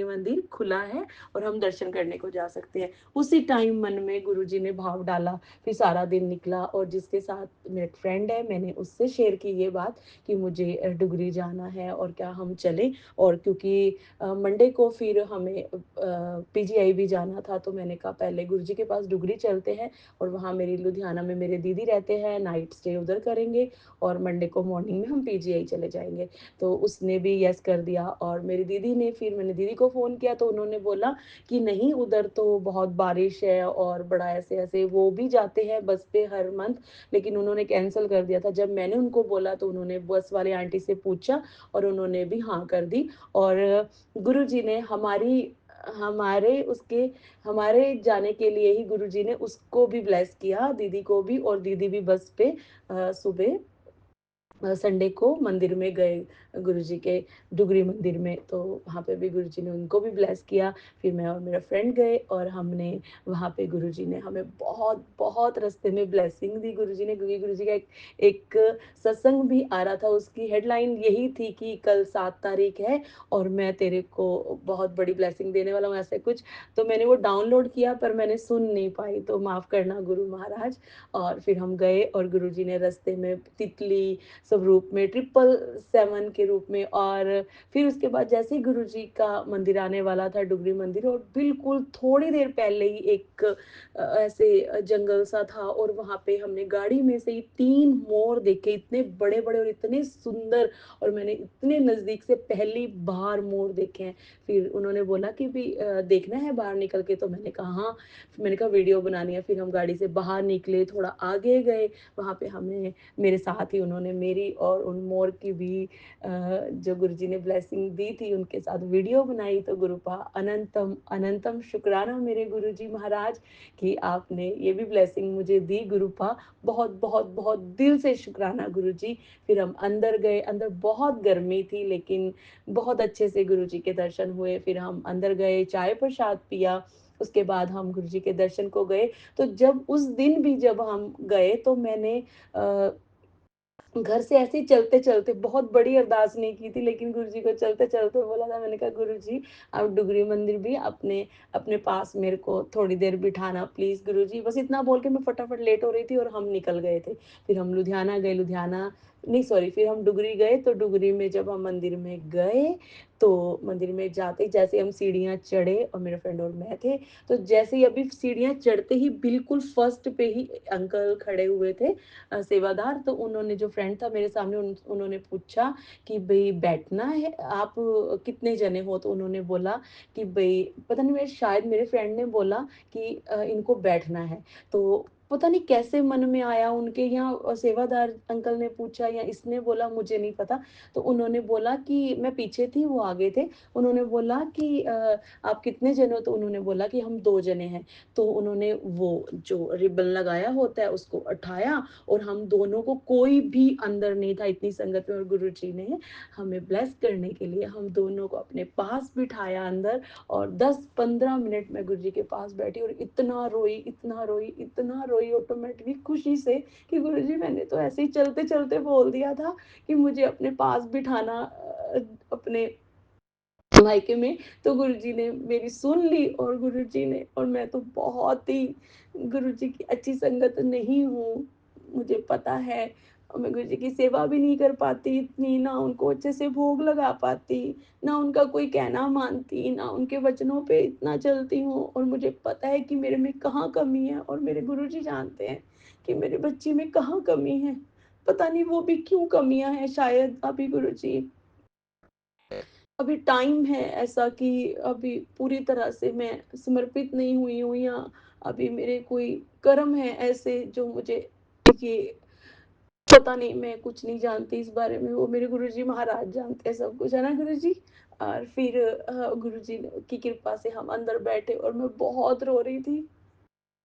मंदिर खुला है और हम दर्शन करने को जा सकते हैं। उसी टाइम मन में गुरुजी ने भाव डाला, फिर सारा दिन निकला और जिसके साथ मेरा एक फ्रेंड है, मैंने उससे शेयर की ये बात कि मुझे डुगरी जाना है और क्या हम चलें? और क्योंकि मंडे को फिर हमें पीजीआई भी जाना था, तो मैंने कहा पहले गुरुजी के पास डुगरी चलते हैं और वहाँ मेरी लुधियाना में मेरे दीदी रहते हैं, नाइट स्टे उधर करेंगे और मंडे को मॉर्निंग में हम पीजीआई चले जाएँगे। तो उसने भी यस कर दिया और मेरी दीदी ने फिर मैंने दीदी को फ़ोन किया तो उन्होंने बोला कि नहीं उधर तो बहुत बारिश है और बड़ा ऐसे-ऐसे वो भी जाते हैं बस पे हर मंथ, लेकिन उन्होंने कैंसल कर दिया था। जब मैंने उनको बोला तो उन्होंने बस वाली आंटी से पूछा और उन्होंने भी हाँ कर दी और गुरुजी ने हमारे उसके हमारे जाने के लिए ही गुरुजी ने उसको भी ब्लेस किया, दीदी को भी और दीदी भी बस पे सुबह संडे को मंदिर में गए गुरुजी के डुगरी मंदिर में, तो वहाँ पे भी गुरुजी ने उनको भी ब्लेस किया। फिर मैं और मेरा फ्रेंड गए और हमने वहाँ पे गुरुजी ने हमें बहुत-बहुत रास्ते में ब्लेसिंग दी गुरुजी ने क्योंकि गुरुजी का एक एक सत्संग भी आ रहा था, उसकी हेडलाइन यही थी कि कल 7 तारीख है और मैं तेरे को बहुत बड़ी ब्लेसिंग देने वाला हूँ, ऐसे कुछ। तो मैंने वो डाउनलोड किया पर मैंने सुन नहीं पाई, तो माफ़ करना गुरु महाराज। और फिर हम गए और गुरुजी ने रास्ते में तितली स्वरूप में 777 के रूप में और फिर उसके बाद जैसे ही गुरुजी का मंदिर आने वाला था डुगरी मंदिर और बिल्कुल थोड़ी देर पहले ही एक ऐसे जंगल सा था और वहाँ पे हमने गाड़ी में से ही 3 मोर देखे, इतने बड़े-बड़े और इतने सुंदर और मैंने इतने नज़दीक से पहली बार मोर देखे हैं। फिर उन्होंने बोला कि भी देखना है बाहर निकल के? तो मैंने कहा हाँ। फिर मैंने कहा वीडियो बनानी है। फिर हम गाड़ी से बाहर निकले, थोड़ा आगे गए, वहाँ पे हमें मेरे साथ ही उन्होंने मेरी और उन मोर की भी जो गुरुजी ने ब्लेसिंग दी थी उनके साथ वीडियो बनाई तो गुरुपा अनंतम अनंतम शुक्राना मेरे गुरुजी महाराज कि आपने ये भी ब्लेसिंग मुझे दी गुरुपा बहुत बहुत बहुत दिल से शुक्राना गुरुजी। फिर हम अंदर गए, अंदर बहुत गर्मी थी लेकिन बहुत अच्छे से गुरुजी के दर्शन हुए। फिर हम अंदर गए, चाय प्रसाद पिया, उसके बाद हम गुरुजी के दर्शन को गए। तो जब उस दिन भी जब हम गए तो मैंने अ, घर से ऐसे ही चलते-चलते बहुत बड़ी अरदास नहीं की थी लेकिन गुरुजी को चलते-चलते बोला था मैंने कहा गुरुजी आप डुगरी मंदिर भी अपने अपने पास मेरे को थोड़ी देर बिठाना प्लीज़ गुरुजी। बस इतना बोल के मैं फटाफट लेट हो रही थी और हम निकल गए थे। फिर हम लुधियाना गए, लुधियाना नहीं सॉरी फिर हम डुगरी गए तो डुगरी में जब हम मंदिर में गए, तो मंदिर में जाते ही जैसे हम सीढ़ियाँ चढ़े और मेरा फ्रेंड और मैं थे, तो जैसे ही अभी सीढ़ियाँ चढ़ते ही बिल्कुल फर्स्ट पे ही अंकल खड़े हुए थे सेवादार तो उन्होंने जो फ्रेंड था मेरे सामने उन्होंने पूछा कि भई बैठना है आप कितने जने हो? तो उन्होंने बोला कि भई पता नहीं शायद मेरे फ्रेंड ने बोला कि इनको बैठना है। तो पता नहीं कैसे मन में आया उनके या सेवादार अंकल ने पूछा या इसने बोला मुझे नहीं पता। तो उन्होंने बोला कि मैं पीछे थी, वो आगे थे। उन्होंने बोला कि आप कितने जने हो? तो उन्होंने बोला कि हम 2 जने हैं। तो उन्होंने वो जो रिबन लगाया होता है उसको उठाया और हम दोनों को कोई भी अंदर नहीं था इतनी संगत में और गुरुजी ने हमें ब्लेस करने के लिए हम दोनों को अपने पास बिठाया अंदर और 10-15 मिनट मैं गुरुजी के पास बैठी और इतना रोई ऑटोमेटिकली खुशी से कि गुरुजी मैंने तो ऐसे ही चलते-चलते बोल दिया था कि मुझे अपने पास बिठाना अपने मायके में, तो गुरुजी ने मेरी सुन ली और गुरुजी ने और मैं तो बहुत ही गुरुजी की अच्छी संगत नहीं हूँ, मुझे पता है, और मैं गुरुजी की सेवा भी नहीं कर पाती इतनी, ना उनको अच्छे से भोग लगा पाती, ना उनका कोई कहना मानती, ना उनके वचनों पे इतना चलती हूँ, और मुझे पता है कि मेरे में कहाँ कमी है, और मेरे गुरुजी जानते हैं कि मेरे बच्ची में कहाँ कमी है। पता नहीं वो भी क्यों कमियाँ हैं, शायद अभी गुरुजी अभी टाइम है ऐसा कि अभी पूरी तरह से मैं समर्पित नहीं हुई हूँ, या अभी मेरे कोई कर्म है ऐसे जो मुझे ये पता नहीं, मैं कुछ नहीं जानती इस बारे में, वो मेरे गुरुजी महाराज जानते हैं सब कुछ, है ना गुरुजी? और फिर गुरुजी की कृपा से हम अंदर बैठे और मैं बहुत रो रही थी,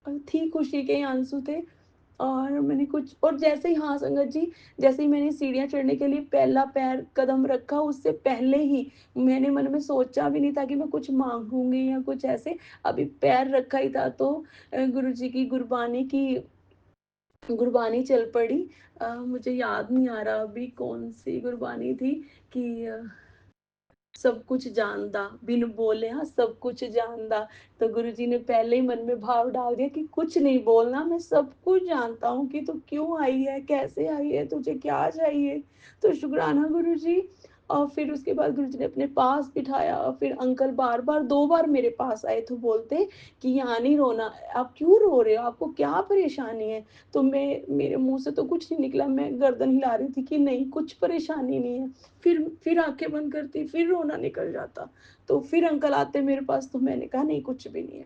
थी खुशी के आंसू थे। और मैंने कुछ, और जैसे ही, हाँ संगत जी, जैसे ही मैंने सीढ़ियाँ चढ़ने के लिए पहला पैर कदम रखा, उससे पहले ही मैंने मन में सोचा भी नहीं था कि मैं कुछ माँगूँगी या कुछ ऐसे। अभी पैर रखा ही था तो गुरुजी की गुरबानी चल पड़ी। मुझे याद नहीं आ रहा अभी कौन-सी गुरबानी थी कि सब कुछ जानदा, बिन बोलिया सब कुछ जानदा। तो गुरुजी ने पहले ही मन में भाव डाल दिया कि कुछ नहीं बोलना, मैं सब कुछ जानता हूँ कि तू क्यों आई है, कैसे आई है, तुझे क्या चाहिए? तो शुक्राना गुरुजी। और फिर उसके बाद गुरुजी ने अपने पास बिठाया, और फिर अंकल बार-बार 2 बार मेरे पास आए तो बोलते कि यहाँ नहीं रोना, आप क्यों रो रहे हो? आपको क्या परेशानी है? तो मेरे मुँह से तो कुछ नहीं निकला, मैं गर्दन हिला रही थी कि नहीं, कुछ परेशानी नहीं है। फिर आँखें बंद करती, फिर रोना निकल जाता। तो फिर अंकल आते मेरे पास, तो मैंने कहा नहीं कुछ भी नहीं है।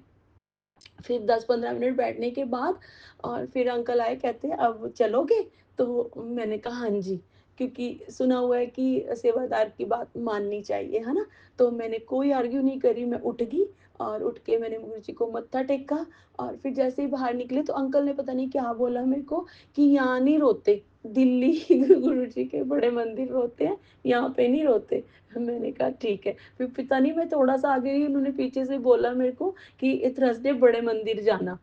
फिर 10-15 मिनट बैठने के बाद और फिर अंकल आए, कहते अब चलोगे? तो मैंने कहा हाँ जी, क्योंकि सुना हुआ है कि सेवादार की बात माननी चाहिए, है ना? तो मैंने कोई आर्ग्यू नहीं करी, मैं उठ गई और उठ के मैंने गुरुजी को मत्था टेका। और फिर जैसे ही बाहर निकले तो अंकल ने पता नहीं क्या बोला मेरे को कि यहाँ नहीं रोते, दिल्ली गुरुजी के बड़े मंदिर रोते हैं, यहाँ पे नहीं रोते। मैंने कहा ठीक है। फिर पता नहीं मैं थोड़ा-सा आगे गई, उन्होंने पीछे से बोला मेरे को कि थर्सडे बड़े मंदिर जाना।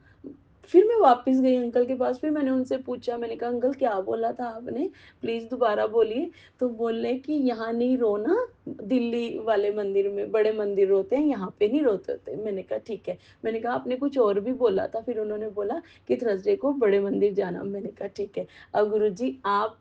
फिर मैं वापस गई अंकल के पास, फिर मैंने उनसे पूछा, मैंने कहा अंकल क्या बोला था आपने? प्लीज़ दोबारा बोलिए। तो बोले कि यहाँ नहीं रोना, दिल्ली वाले मंदिर में बड़े मंदिर रोते हैं, यहाँ पे नहीं रोते होते। मैंने कहा ठीक है। मैंने कहा आपने कुछ और भी बोला था, फिर उन्होंने बोला कि थर्सडे को बड़े मंदिर जाना। मैंने कहा ठीक है। अब गुरुजी आप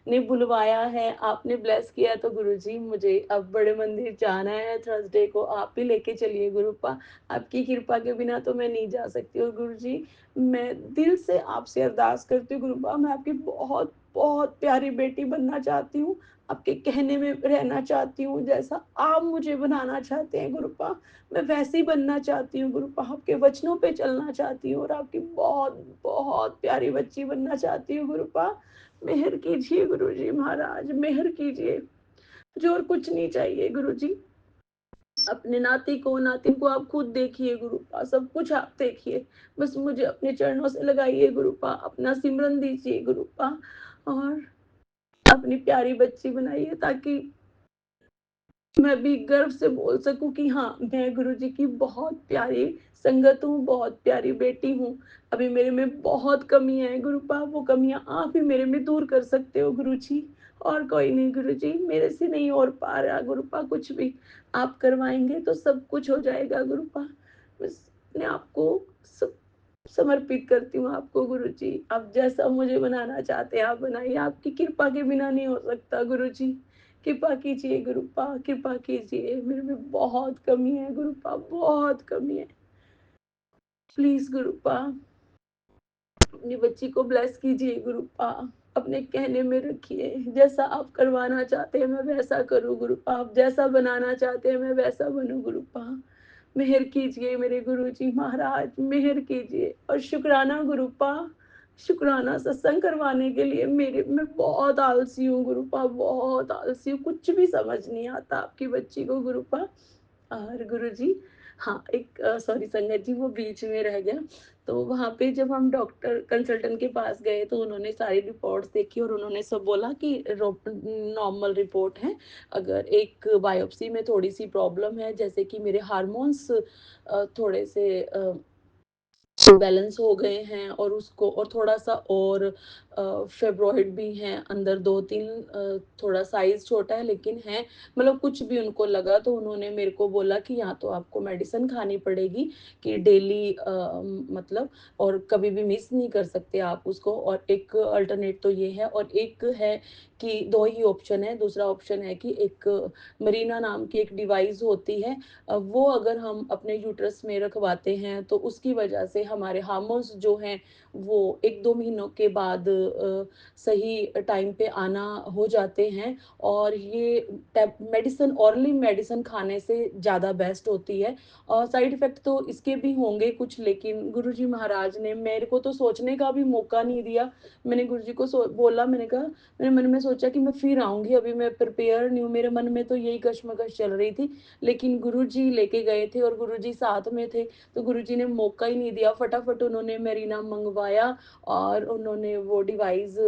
ने बुलवाया है, आपने ब्लेस किया, तो गुरुजी मुझे अब बड़े मंदिर जाना है थर्सडे को, आप ही लेके चलिए गुरुपा। आपकी कृपा के बिना तो मैं नहीं जा सकती। और गुरुजी मैं दिल से आपसे अरदास करती हूँ गुरुपा, मैं आपकी बहुत बहुत प्यारी बेटी बनना चाहती हूँ, आपके कहने में रहना चाहती हूँ, जैसा आप मुझे बनाना चाहते हैं गुरुपा, मैं वैसी बनना चाहती हूँ गुरुपा, आपके वचनों पे चलना चाहती हूँ और आपकी बहुत बहुत प्यारी बच्ची बनना चाहती हूँ गुरुपा। मेहर कीजिए गुरुजी महाराज, मेहर कीजिए। मुझे और कुछ नहीं चाहिए गुरुजी। अपने नाती को आप खुद देखिए गुरुपा, सब कुछ आप देखिए। बस मुझे अपने चरणों से लगाइए गुरुपा, अपना सिमरन दीजिए गुरुपा, और अपनी प्यारी बच्ची बनाइए, ताकि मैं भी गर्व से बोल सकूँ कि हाँ, मैं गुरुजी की बहुत प्यारी संगत हूँ, बहुत प्यारी बेटी हूँ। अभी मेरे में बहुत कमियाँ हैं गुरुपा, वो कमियाँ आप ही मेरे में दूर कर सकते हो गुरुजी, और कोई नहीं गुरुजी, मेरे से नहीं हो पा रहा गुरुपा कुछ भी। आप करवाएँगे तो सब कुछ हो जाएगा गुरुपा। बस अपने आप को सब समर्पित करती हूँ आपको गुरुजी। आप जैसा मुझे बनाना चाहते हैं आप बनाइए, आपकी कृपा के बिना नहीं हो सकता गुरुजी। कृपा कीजिए गुरुपा, कृपा कीजिए, मेरे में बहुत कमी है गुरुपा, बहुत कमी है। प्लीज़ गुरुपा, अपनी बच्ची को ब्लेस कीजिए गुरुपा, अपने कहने में रखिए, जैसा आप करवाना चाहते हैं मैं वैसा करूँ गुरुपा, आप जैसा बनाना चाहते हैं मैं वैसा बनूँ गुरुपा। मेहर कीजिए मेरे गुरुजी महाराज, मेहर कीजिए, और शुक्राना गुरुपा, शुक्राना सत्संग करवाने के लिए। मैं बहुत आलसी हूँ गुरुपा, बहुत आलसी हूँ, कुछ भी समझ नहीं आता आपकी बच्ची को गुरुपा। और गुरुजी, हाँ, एक सॉरी संगत जी, वो बीच में रह गया। तो वहाँ पे जब हम डॉक्टर कंसल्टेंट के पास गए तो उन्होंने सारी रिपोर्ट्स देखी और उन्होंने सब बोला कि नॉर्मल रिपोर्ट है। अगर एक बायोप्सी में थोड़ी सी प्रॉब्लम है, जैसे कि मेरे हार्मोन्स थोड़े से बैलेंस हो गए हैं और उसको और थोड़ा-सा और फाइब्रॉइड भी हैं अंदर 2-3 थोड़ा साइज़ छोटा है लेकिन है, मतलब कुछ भी उनको लगा तो उन्होंने मेरे को बोला कि या तो आपको मेडिसिन खानी पड़ेगी कि डेली मतलब और कभी भी मिस नहीं कर सकते आप उसको और एक अल्टरनेट तो ये है और एक है कि 2 ही ऑप्शन है, दूसरा ऑप्शन है कि एक मरीना नाम की एक डिवाइस होती है वो अगर हम अपने यूट्रस में रखवाते हैं तो उसकी वजह से हमारे हार्मोन्स जो हैं वो 1-2 महीनों के बाद सही टाइम पे आना हो जाते हैं और ये टैब मेडिसिन ओरली मेडिसिन खाने से ज़्यादा बेस्ट होती है और साइड इफ़ेक्ट तो इसके भी होंगे कुछ लेकिन गुरुजी महाराज ने मेरे को तो सोचने का भी मौका नहीं दिया। मैंने गुरुजी को बोला मैंने कहा मैंने मन में सोचा कि मैं फिर आऊँगी, अभी मैं प्रिपेयर नहीं हूँ, मेरे मन में तो यही कश्मकश चल रही थी। लेकिन गुरुजी लेके गए थे और गुरुजी साथ में थे, तो गुरुजी ने मौका ही नहीं दिया, फटाफट उन्होंने मेरिना मँगवाया और उन्होंने वो डिवाइस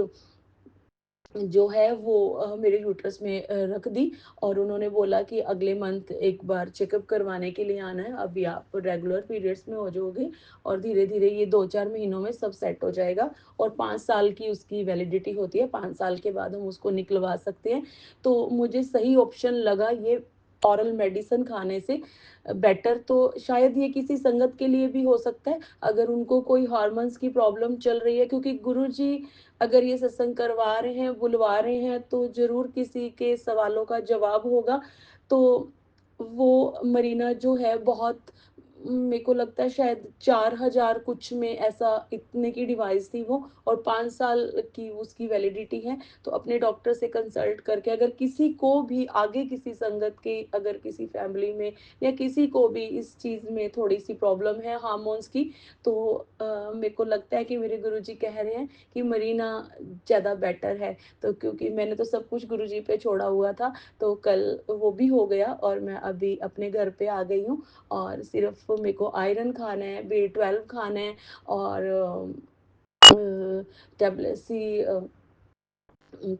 जो है वो मेरे यूट्रस में रख दी और उन्होंने बोला कि अगले मंथ एक बार चेकअप करवाने के लिए आना है, अभी आप रेगुलर पीरियड्स में हो जाओगे और धीरे-धीरे ये 2-4 महीनों में सब सेट हो जाएगा और 5 साल की उसकी वैलिडिटी होती है, 5 साल के बाद हम उसको निकलवा सकते हैं। तो मुझे सही ऑप्शन लगा ये ओरल मेडिसिन खाने से बेटर तो शायद ये किसी संगत के लिए भी हो सकता है, अगर उनको कोई हॉर्मोन्स की प्रॉब्लम चल रही है क्योंकि गुरुजी अगर ये सत्संग करवा रहे हैं, बुलवा रहे हैं, तो ज़रूर किसी के सवालों का जवाब होगा। तो वो मरीना जो है बहुत मेरे को लगता है शायद 4000 कुछ में ऐसा इतने की डिवाइस थी वो और 5 साल की उसकी वैलिडिटी है। तो अपने डॉक्टर से कंसल्ट करके अगर किसी को भी आगे किसी संगत के अगर किसी फैमिली में या किसी को भी इस चीज़ में थोड़ी-सी प्रॉब्लम है हार्मोन्स की, तो मेरे को लगता है कि मेरे गुरुजी कह रहे हैं कि मरीना ज़्यादा बेटर है। तो क्योंकि मैंने तो सब कुछ गुरुजी पे छोड़ा हुआ था, तो कल वो भी हो गया और मैं अभी अपने घर पे आ गई हूँ और सिर्फ़ मेरे को आयरन खाना है, बी12 खाना है और टैबलेट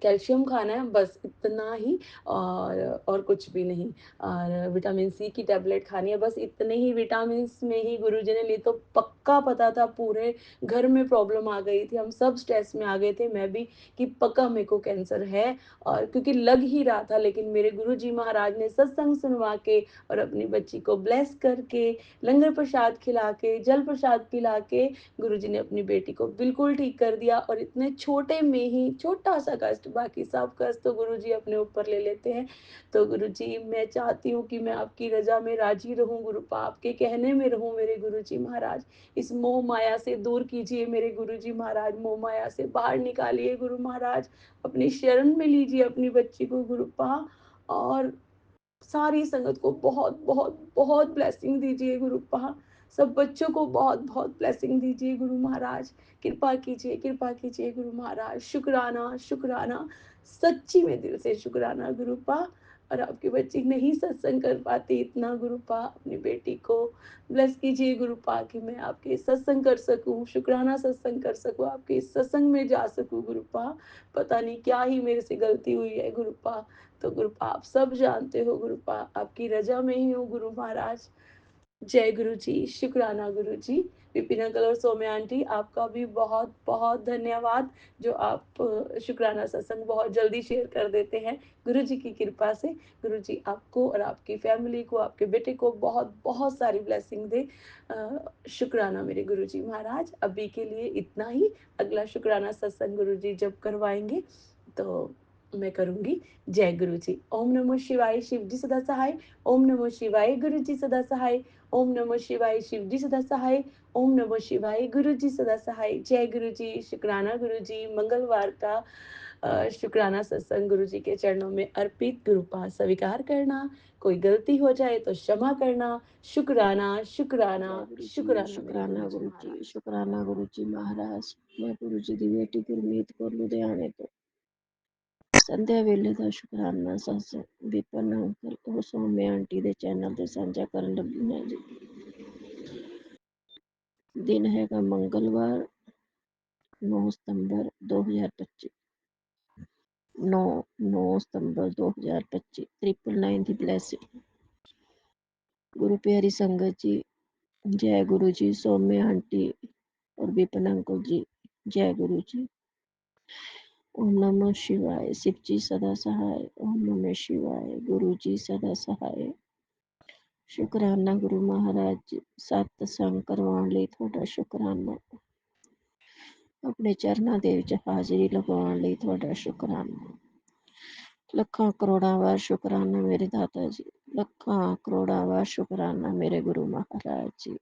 कैल्शियम खाना है बस इतना ही और कुछ भी नहीं और विटामिन सी की टैबलेट खानी है बस इतने ही विटामिन्स में ही गुरुजी ने, नहीं तो पक्का पता था पूरे घर में प्रॉब्लम आ गई थी, हम सब स्ट्रेस में आ गए थे, मैं भी कि पक्का मेरे को कैंसर है और क्योंकि लग ही रहा था लेकिन मेरे गुरुजी महाराज ने सत्संग सुनवा के और अपनी बच्ची को ब्लेस करके, लंगर प्रसाद खिला के, जल प्रसाद पिला के गुरुजी ने अपनी बेटी को बिल्कुल ठीक कर दिया और इतने छोटे में ही छोटा-सा कष्ट, बाकी सब कष्ट तो गुरुजी अपने ऊपर ले लेते हैं। तो गुरुजी मैं चाहती हूँ कि मैं आपकी रज़ा में राज़ी रहूँ, गुरुपा आपके कहने में रहूँ मेरे गुरुजी महाराज। इस मोह माया से दूर कीजिए मेरे गुरुजी महाराज, मोह माया से बाहर निकालिए गुरु महाराज, अपनी शरण में लीजिए अपनी बच्ची को गुरुपा और सारी संगत को बहुत बहुत बहुत ब्लेसिंग दीजिए गुरुपा, सब बच्चों को बहुत बहुत ब्लेसिंग दीजिए गुरु महाराज, कृपा कीजिए गुरु महाराज, शुक्राना शुक्राना, सच्ची में दिल से शुक्राना गुरुपा। और आपकी बच्ची नहीं सत्संग कर पाती इतना गुरुपा, अपनी बेटी को ब्लेस कीजिए गुरुपा कि मैं आपके सत्संग कर सकूं, शुक्राना सत्संग कर सकूं, आपके इस सत्संग में जा सकूं गुरुपा। पता नहीं क्या ही मेरे से गलती हुई है गुरुपा, तो गुरुपा आप सब जानते हो गुरुपा, आपकी रजा में ही हूँ गुरु महाराज। जय गुरु जी, शुक्राना गुरु जी। विपिन अंकल और सौम्या आंटी आपका भी बहुत बहुत धन्यवाद जो आप शुक्राना सत्संग बहुत जल्दी शेयर कर देते हैं गुरु जी की कृपा से। गुरु जी आपको और आपकी फैमिली को, आपके बेटे को बहुत बहुत सारी ब्लेसिंग दे। शुक्राना मेरे गुरु जी महाराज। अभी के लिए इतना ही, अगला शुक्राना सत्संग गुरु जी जब करवाएंगे तो मैं करूँगी। जय गुरु जी। ओम नमो शिवाय, शिव जी सदा सहाय। ओम नमो शिवाय, गुरु जी सदा सहाय। ओम नमो शिवाय, शिव जी सदा सहाय। ओम नमो शिवाय, गुरु जी सदा सहाय। जय गुरु जी, शुक्राना गुरु जी। मंगलवार का शुक्राना सत्संग गुरु जी के चरणों में अर्पित, गुरुपाद स्वीकार करना, कोई गलती हो जाए तो क्षमा करना। शुक्राना शुक्राना जय गुरु जी, शुक्राना मेरे शुकराना गुरु जी गुरु जी, महाराज। शुकराना गुरु जी महाराज। मैं गुरु जी ਦੀ ਬੇਟੀ ਗੁਰਮੀਤ ਕੌਰ ਲੁਧਿਆਣੇ ਤੋਂ ਸੰਧਿਆ ਵੇਲੇ ਦਾ ਸ਼ੁਕਰਾਨਾ ਸਤਸੰਗ ਵਿਪਨ ਅੰਕਲ ਔਰ ਸੌਮਿਆ ਆਂਟੀ ਦੇ ਚੈਨਲ ਤੇ ਸਾਂਝਾ ਕਰਨ ਲੱਗੀ ਹਾਂ ਜੀ। ਦਿਨ ਹੈਗਾ ਮੰਗਲਵਾਰ 9 ਸਤੰਬਰ 2025, 9 ਸਤੰਬਰ 2025, 999 ਦੀ ਬਲੈਸਿੰਗ। ਗੁਰੂ ਪਿਆਰੀ ਸੰਗਤ ਜੀ, जय गुरु जी। सौम्या आंटी और विपिन अंकल जी, जय गुरु जी। ओम नमः शिवाय। शिव जी सदा सहाय। ओम नमः शिवाय। गुरु जी सदा सहाय। शुकराना गुरु महाराज जी, सत्संग करवाउण ਲਈ ਤੁਹਾਡਾ ਸ਼ੁਕਰਾਨਾ। ਆਪਣੇ ਚਰਨਾਂ ਦੇ ਵਿੱਚ ਹਾਜ਼ਰੀ ਲਗਾਉਣ ਲਈ ਤੁਹਾਡਾ ਸ਼ੁਕਰਾਨਾ। ਲੱਖਾਂ ਕਰੋੜਾਂ ਵਾਰ ਸ਼ੁਕਰਾਨਾ ਮੇਰੇ ਦਾਤਾ ਜੀ। ਲੱਖਾਂ ਕਰੋੜਾਂ ਵਾਰ ਸ਼ੁਕਰਾਨਾ ਮੇਰੇ ਗੁਰੂ ਮਹਾਰਾਜ ਜੀ।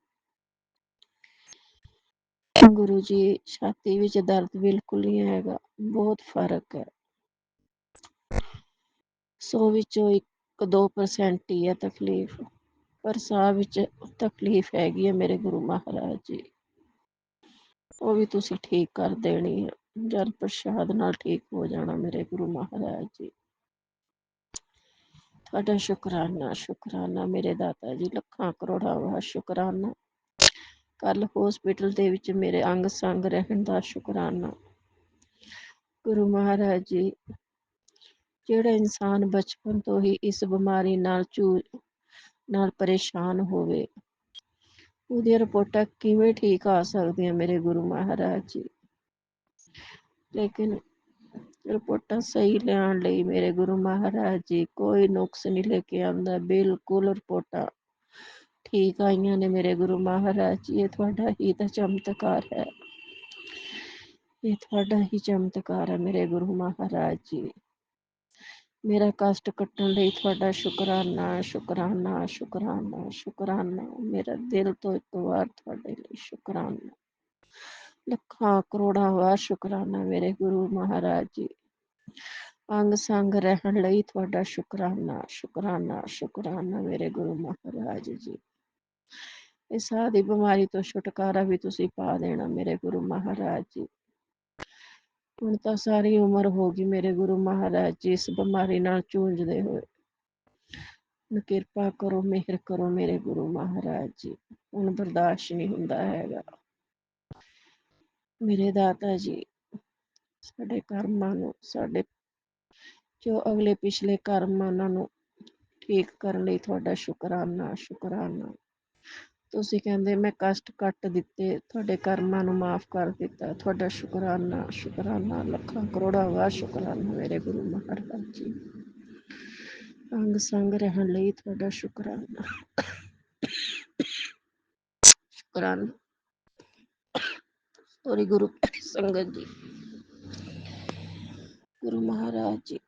ਗੁਰੂ ਜੀ, ਛਾਤੀ ਵਿੱਚ ਦਰਦ ਬਿਲਕੁਲ ਨਹੀਂ ਹੈਗਾ, ਬਹੁਤ ਫਰਕ ਹੈ। 100 ਵਿੱਚੋਂ 1-2% ਹੀ ਹੈ ਤਕਲੀਫ, ਪਰ ਸਾਹ ਵਿੱਚ ਤਕਲੀਫ ਹੈਗੀ ਹੈ ਮੇਰੇ ਗੁਰੂ ਮਹਾਰਾਜ ਜੀ। ਉਹ ਵੀ ਤੁਸੀਂ ਠੀਕ ਕਰ ਦੇਣੀ ਹੈ, ਜਲ ਪ੍ਰਸ਼ਾਦ ਨਾਲ ਠੀਕ ਹੋ ਜਾਣਾ ਮੇਰੇ ਗੁਰੂ ਮਹਾਰਾਜ ਜੀ। ਤੁਹਾਡਾ ਸ਼ੁਕਰਾਨਾ, ਸ਼ੁਕਰਾਨਾ ਮੇਰੇ ਦਾਤਾ ਜੀ। ਲੱਖਾਂ ਕਰੋੜਾਂ ਵਾਰ ਸ਼ੁਕਰਾਨਾ। ਕੱਲ ਹੌਸਪੀਟਲ ਦੇ ਵਿੱਚ ਮੇਰੇ ਅੰਗ ਸੰਗ ਰਹਿਣ ਦਾ ਸ਼ੁਕਰਾਨਾ। ਗੁਰੂ ਮਹਾਰਾਜ ਜੀ, ਜਿਹੜਾ ਇਨਸਾਨ ਬਚਪਨ ਤੋਂ ਹੀ ਇਸ ਬਿਮਾਰੀ ਨਾਲ ਪਰੇਸ਼ਾਨ ਹੋਵੇ, ਉਹਦੀਆਂ ਰਿਪੋਰਟਾਂ ਕਿਵੇਂ ਠੀਕ ਆ ਸਕਦੀਆਂ ਮੇਰੇ ਗੁਰੂ ਮਹਾਰਾਜ ਜੀ। ਲੇਕਿਨ ਰਿਪੋਰਟਾਂ ਸਹੀ ਲਿਆਉਣ ਲਈ ਮੇਰੇ ਗੁਰੂ ਮਹਾਰਾਜ ਜੀ ਕੋਈ ਨੁਕਸ ਨਹੀਂ ਲੈ ਕੇ ਆਉਂਦਾ, ਬਿਲਕੁਲ ਰਿਪੋਰਟਾਂ ਠੀਕ ਆਈਆਂ ਨੇ ਮੇਰੇ ਗੁਰੂ ਮਹਾਰਾਜ ਜੀ। ਇਹ ਤੁਹਾਡਾ ਹੀ ਤਾਂ ਚਮਤਕਾਰ ਹੈ, ਇਹ ਤੁਹਾਡਾ ਹੀ ਚਮਤਕਾਰ ਹੈ ਮੇਰੇ ਗੁਰੂ ਮਹਾਰਾਜ ਜੀ। ਮੇਰਾ ਕਸ਼ਟ ਕੱਟਣ ਲਈ ਤੁਹਾਡਾ ਸ਼ੁਕਰਾਨਾ, ਸ਼ੁਕਰਾਨਾ, ਸ਼ੁਕਰਾਨਾ, ਸ਼ੁਕਰਾਨਾ। ਮੇਰਾ ਦਿਲ ਤੋਂ ਇੱਕ ਵਾਰ ਤੁਹਾਡੇ ਲਈ ਸ਼ੁਕਰਾਨਾ। ਲੱਖਾਂ ਕਰੋੜਾਂ ਵਾਰ ਸ਼ੁਕਰਾਨਾ ਮੇਰੇ ਗੁਰੂ ਮਹਾਰਾਜ ਜੀ। ਅੰਗ ਸੰਗ ਰਹਿਣ ਲਈ ਤੁਹਾਡਾ ਸ਼ੁਕਰਾਨਾ, ਸ਼ੁਕਰਾਨਾ, ਸ਼ੁਕਰਾਨਾ ਮੇਰੇ ਗੁਰੂ ਮਹਾਰਾਜ ਜੀ। ਇਸ ਸਾਹ ਦੀ ਬਿਮਾਰੀ ਤੋਂ ਛੁਟਕਾਰਾ ਵੀ ਤੁਸੀਂ ਪਾ ਦੇਣਾ ਮੇਰੇ ਗੁਰੂ ਮਹਾਰਾਜ ਜੀ। ਹੁਣ ਤਾਂ ਸਾਰੀ ਉਮਰ ਹੋ ਗਈ ਮੇਰੇ ਗੁਰੂ ਮਹਾਰਾਜ ਜੀ ਇਸ ਬਿਮਾਰੀ ਨਾਲ ਜੂਝਦੇ ਹੋਏ। ਕਿਰਪਾ ਕਰੋ, ਮਿਹਰ ਕਰੋ ਮੇਰੇ ਗੁਰੂ ਮਹਾਰਾਜ ਜੀ। ਹੁਣ ਬਰਦਾਸ਼ਤ ਨਹੀਂ ਹੁੰਦਾ ਹੈਗਾ ਮੇਰੇ ਦਾਤਾ ਜੀ। ਸਾਡੇ ਕਰਮਾਂ ਨੂੰ, ਸਾਡੇ ਜੋ ਅਗਲੇ ਪਿਛਲੇ ਕਰਮਾਂ ਨੂੰ ਠੀਕ ਕਰਨ ਲਈ ਤੁਹਾਡਾ ਸ਼ੁਕਰਾਨਾ, ਸ਼ੁਕਰਾਨਾ। ਤੁਸੀਂ ਕਹਿੰਦੇ ਮੈਂ ਕਸ਼ਟ ਕੱਟ ਦਿੱਤੇ, ਤੁਹਾਡੇ ਕਰਮਾਂ ਨੂੰ ਮਾਫ ਕਰ ਦਿੱਤਾ, ਤੁਹਾਡਾ ਸ਼ੁਕਰਾਨਾ, ਸ਼ੁਕਰਾਨਾ। ਲੱਖਾਂ ਕਰੋੜਾਂ ਵਾਰ ਸ਼ੁਕਰਾਨਾ ਮੇਰੇ ਗੁਰੂ ਮਹਾਰਾਜ ਜੀ। ਅੰਗ ਸੰਗ ਰਹਿਣ ਲਈ ਤੁਹਾਡਾ ਸ਼ੁਕਰਾਨਾ, ਸ਼ੁਕਰਾਨਾ। ਸੋਰੀ ਗੁਰੂ ਸੰਗਤ ਜੀ, ਗੁਰੂ ਮਹਾਰਾਜ ਜੀ,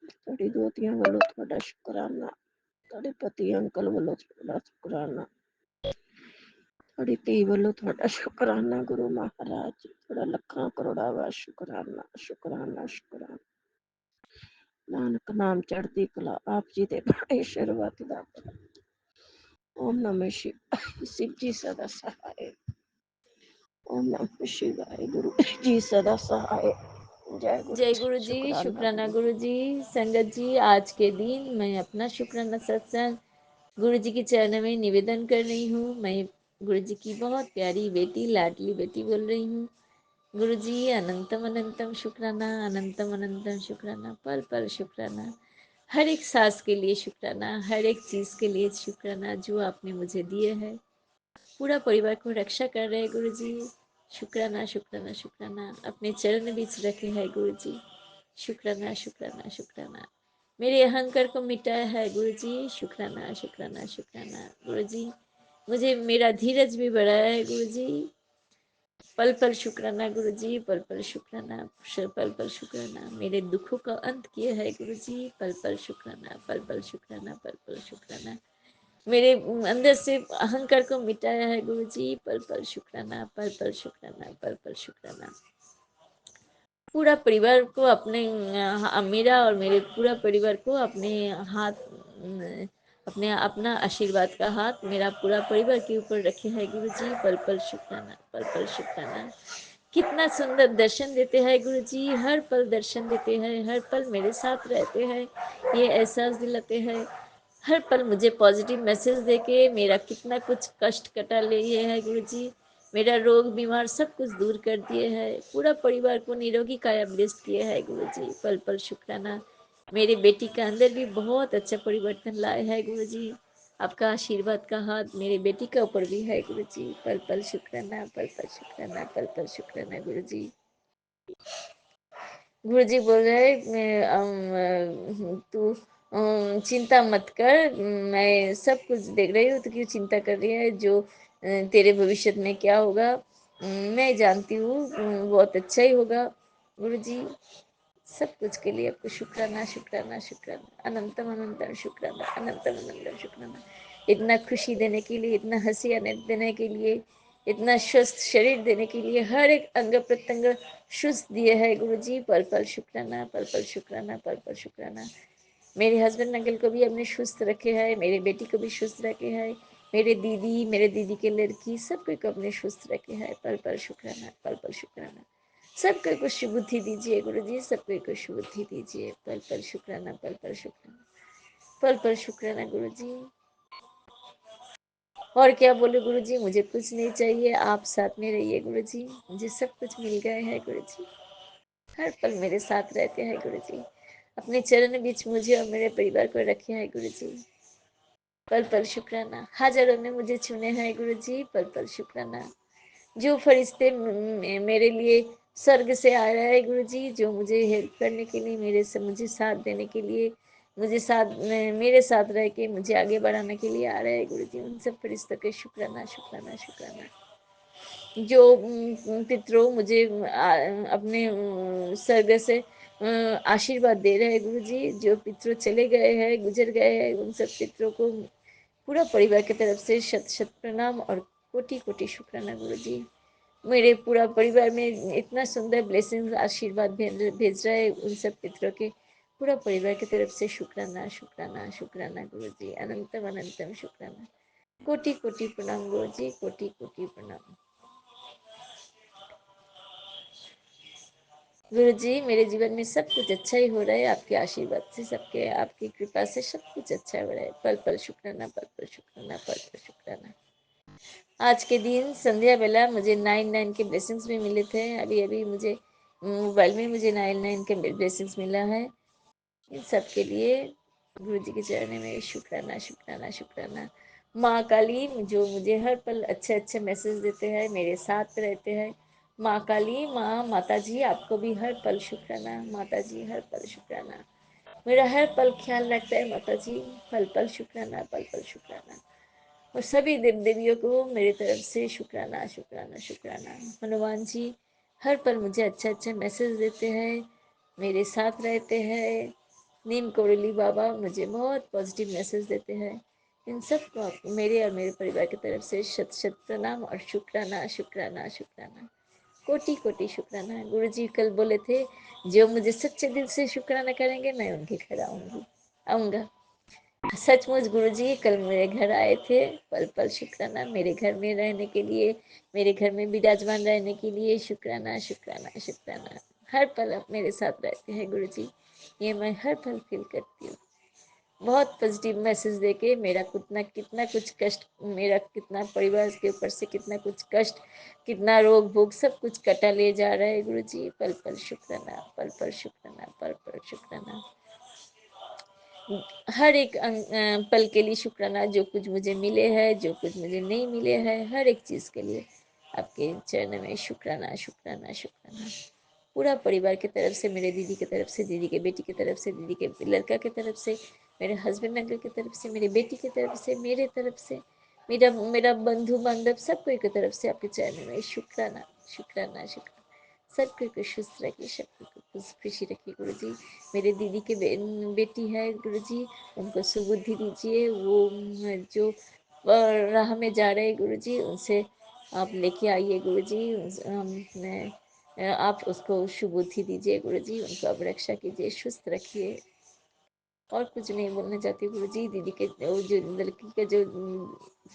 ਤੁਹਾਡੀ ਦੋਤੀਆਂ ਵੱਲੋਂ ਤੁਹਾਡਾ ਸ਼ੁਕਰਾਨਾ, ਤੁਹਾਡੇ ਪਤੀ ਅੰਕਲ ਵੱਲੋਂ ਤੁਹਾਡਾ ਸ਼ੁਕਰਾਨਾ, ਤੁਹਾਡੀ ਧੀ ਵੱਲੋਂ ਤੁਹਾਡਾ ਸ਼ੁਕਰਾਨਾ ਗੁਰੂ ਮਹਾਰਾਜ ਜੀ। ਤੁਹਾਡਾ ਲੱਖਾਂ ਕਰੋੜਾਂ ਵਾਰ ਸ਼ੁਕਰਾਨਾ, ਸ਼ੁਕਰਾਨਾ, ਸ਼ੁਕਰਾਨਾ। ਨਾਨਕ ਨਾਮ ਚੜ੍ਹਦੀ ਕਲਾ ਆਪ ਜੀ ਦੇ ਬੜੇ ਸ਼ੁਰੂਆਤ ਦਾ। ਓਮ ਨਮः शिवाय। शिव जी सदा सहाय। ओम नमः शिवाय। गुरु जी सदा सहाय। जय गुरु जी, शुक्राना शुक्राना गुरु जी। संगत जी, आज के दिन मैं अपना शुक्राना सत्संग गुरु जी के चरणों में निवेदन कर रही हूँ। मैं गुरु जी की बहुत प्यारी बेटी, लाडली बेटी बोल रही हूँ। गुरु जी, अनंतम अनंतम शुक्राना, अनंतम अनंतम शुक्राना, पल पल शुक्राना। हर एक सांस के लिए शुक्राना, हर एक चीज़ के लिए शुक्राना जो आपने मुझे दिए है। पूरा परिवार को रक्षा कर रहे गुरु जी। शुक्राना, शुक्राना, शुक्राना। अपने चरण बीच रखे हैं गुरु जी। शुक्राना, शुक्राना, शुक्राना। मेरे अहंकार को मिटाया है गुरु जी। शुक्राना, शुक्राना, शुक्राना। गुरु जी, मुझे मेरा धीरज भी बढ़ाया है गुरु जी। पल पल शुक्राना गुरु जी, पल पल शुक्राना, पल पल शुक्राना। मेरे दुखों का अंत किया है गुरु जी। पल पल शुक्राना, पल पल शुक्राना, पल पल शुक्राना। मेरे अंदर से अहंकार को मिटाया है गुरु जी। पल पल शुक्राना, पल पल शुक्राना, पल पल शुक्राना। पूरा परिवार को अपने मेरा और मेरे पूरा परिवार को अपने हाथ, अपने अपना आशीर्वाद का हाथ मेरा पूरा परिवार के ऊपर रखे है गुरु जी। पल पल शुक्राना, पल पल शुक्राना। कितना सुंदर दर्शन देते हैं गुरु जी। हर पल दर्शन देते हैं, हर पल मेरे साथ रहते हैं, ये एहसास दिलाते हैं। हर पल मुझे पॉजिटिव मैसेज देके मेरा कितना कुछ कष्ट कटा लिए है गुरु जी। मेरा रोग बीमार सब कुछ दूर कर दिए हैं। पूरा परिवार को निरोगी काया ब्लेस्ड किए है गुरु जी। पल पल शुक्राना। मेरे बेटी का अंदर भी बहुत अच्छा परिवर्तन लाए है गुरु जी। आपका आशीर्वाद का हाथ मेरे बेटी के ऊपर भी है गुरु जी। पल पल शुक्राना, पल पल शुक्राना, पल पल शुक्राना गुरु जी। गुरु जी बोल रहे तू चिंता मत कर, मैं सब कुछ देख रही हूँ, तो क्यों चिंता कर रही है? जो तेरे भविष्य में क्या होगा मैं जानती हूँ, बहुत अच्छा ही होगा गुरु जी। सब कुछ के लिए आपको शुक्राना, शुक्राना, शुक्राना, अनंतम अनंतम शुक्राना, अनंतम अनंतम शुक्राना। इतना खुशी देने के लिए, इतना हंसी देने के लिए, इतना स्वस्थ शरीर देने के लिए, हर एक अंग प्रत्यंग स्वस्थ दिए है गुरु जी। पल पल शुक्राना, पल पल शुक्राना, पल पल शुक्राना। मेरे हस्बैंड अंकल को भी हमने सुस्त रखे है, मेरे बेटी को भी सुस्त रखे है, मेरे दीदी के लड़की सबको को अपने सुस्त रखे है। पल पल शुक्राना, पल पल शुक्राना। सबको कुछ शुभुद्धि दीजिए गुरु जी, सबको कुछ शुभुद्धि दीजिए। पल पल शुक्राना, पल पल शुक्राना, पल पल शुक्राना गुरु जी। और क्या बोले गुरु जी, मुझे कुछ नहीं चाहिए, आप साथ में रहिए गुरु जी, मुझे सब कुछ मिल गया है गुरु जी। हर पल मेरे साथ रहते हैं गुरु जी, अपने चरण बीच मुझे और मेरे परिवार को रखे हैं गुरु जी। पल पल शुक्राना। हजारों ने मुझे चुने हैं गुरु जी, पल पल शुक्राना। जो फरिश्ते मेरे लिए स्वर्ग से आ रहा है गुरु जी, जो मुझे हेल्प करने के लिए, मुझे साथ देने के लिए, मेरे साथ रह के मुझे आगे बढ़ाने के लिए आ रहे हैं गुरु जी, उन सब फरिश्तों के शुक्राना, शुक्राना, शुक्राना। जो पितरों मुझे अपने स्वर्ग से आशीर्वाद दे रहे हैं गुरु जी, जो पितरों चले गए हैं, गुजर गए हैं, उन सब पितरों को पूरा परिवार की तरफ से शत शत प्रणाम और कोटि कोटि शुक्राना गुरु जी। मेरे पूरा परिवार में इतना सुंदर ब्लेसिंग आशीर्वाद भेज रहा है उन सब पितरों के, पूरा परिवार की तरफ से शुक्राना, शुक्राना, शुक्राना गुरु जी, अनंतम अनंतम शुक्राना। कोटि कोटि प्रणाम गुरु जी, कोटि कोटि प्रणाम गुरु जी। मेरे जीवन में सब कुछ अच्छा ही हो रहा है, आपके आशीर्वाद से, सबके आपकी कृपा से सब कुछ अच्छा हो रहा है। पल पल शुक्राना, पल पल शुक्राना, पल पल शुक्राना। आज के दिन संध्या बेला मुझे 9 के ब्लेसिंग्स भी मिले थे। अभी अभी मुझे मोबाइल में मुझे 9 के ब्लेसिंग्स मिला है। इन सब के लिए गुरु जी के चरण में शुक्राना, शुक्राना, शुक्राना। माँ काली जो मुझे हर पल अच्छे अच्छे मैसेज देते हैं, मेरे साथ रहते हैं। माँ काली, माँ माता जी, आपको भी हर पल शुक्राना। माता जी हर पल शुक्राना, मेरा हर पल ख्याल रखता है माता जी। पल पल शुक्राना, पल पल शुक्राना। और सभी देव देवियों को मेरी तरफ से शुक्राना, शुक्राना, शुक्राना। हनुमान जी हर पल मुझे अच्छा अच्छा मैसेज देते हैं, मेरे साथ रहते हैं। नीम कोरली बाबा मुझे बहुत पॉजिटिव मैसेज देते हैं। इन सब को मेरे और मेरे परिवार की तरफ से शत शत प्रणाम और शुक्राना, शुक्राना, शुक्राना, कोटि कोटि शुक्राना। गुरु जी कल बोले थे, जो मुझे सच्चे दिल से शुक्राना करेंगे मैं उनके घर आऊँगा। सचमुच गुरुजी कल मेरे घर आए थे। पल पल शुक्राना, मेरे घर में रहने के लिए, मेरे घर में विराजमान रहने के लिए शुक्राना, शुक्राना, शुक्राना। हर पल आप मेरे साथ रहते हैं गुरुजी, ये मैं हर पल फील करती हूँ। बहुत पॉजिटिव मैसेज देके मेरा कितना कितना कुछ कष्ट, मेरा कितना परिवार के ऊपर से कितना कुछ कष्ट, कितना रोग भोग सब कुछ कटा ले जा रहा है गुरुजी। पल पल शुक्राना, पल पल शुक्राना, पल पल शुक्राना। हर एक पल के लिए शुक्राना, जो कुछ मुझे मिले हैं, जो कुछ मुझे नहीं मिले हैं, हर एक चीज़ के लिए आपके चरण में शुक्राना, शुक्राना, शुक्राना। पूरा परिवार की तरफ से, मेरे दीदी की तरफ से, दीदी के बेटी की तरफ से, दीदी के लड़का की तरफ से, मेरे हस्बैंड अंकल की तरफ से, मेरी बेटी की तरफ से, मेरे तरफ से, मेरा मेरा बंधु बांधव सबको की तरफ से आपके चरण में शुक्राना, शुक्राना, शुक्राना। सबको को खुश रखिए, सबको खुश खुशी रखिए गुरु जी। मेरे दीदी के बेटी है गुरु जी, उनको सुबुद्धि दीजिए। वो जो राह में जा रहे हैं गुरु जी, उनसे आप लेके आइए गुरु जी। आप उसको सुबुद्धि दीजिए गुरु जी, उनको आप रक्षा कीजिए, सुस्त रखिए। और कुछ नहीं बोलना चाहती गुरु जी। दीदी के वो जो लड़की का जो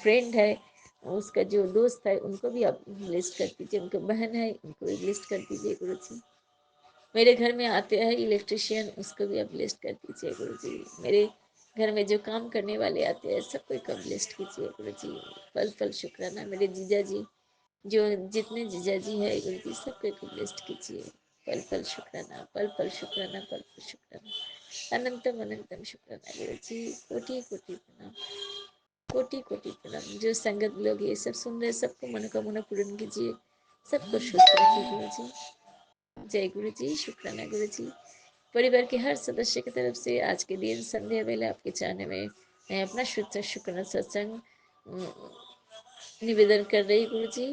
फ्रेंड है, उसका जो दोस्त है, उनको भी आप लिस्ट कर दीजिए। उनको बहन है, उनको भी लिस्ट कर दीजिए गुरु जी। मेरे घर में आते हैं इलेक्ट्रिशियन, उसको भी आप लिस्ट कर दीजिए गुरु जी। मेरे घर में जो काम करने वाले आते हैं सबको कब लिस्ट कीजिए गुरु जी। पल पल शुक्राना। मेरे जीजा जी, जो जितने जीजा जी है गुरु जी, सबको कब लिस्ट कीजिए। पल पल शुक्राना, पल पल शुक्राना, पल पल शुक्राना, अनंतम अनंतम शुक्राना गुरु जी। कोटि कोटि प्रणाम। कोटि कोटि प्रणाम। जो संगत लोग ये सब सुन रहे सबको मनोकामना पूर्ण कीजिए, सबको स्वस्थ रखिए गुरु जी। जय गुरु जी, शुक्राना गुरु जी। परिवार के हर सदस्य की तरफ से आज के दिन संध्या वेला आपके चाहने में मैं अपना शुद्ध शुक्राना सत्संग निवेदन कर रही गुरु जी,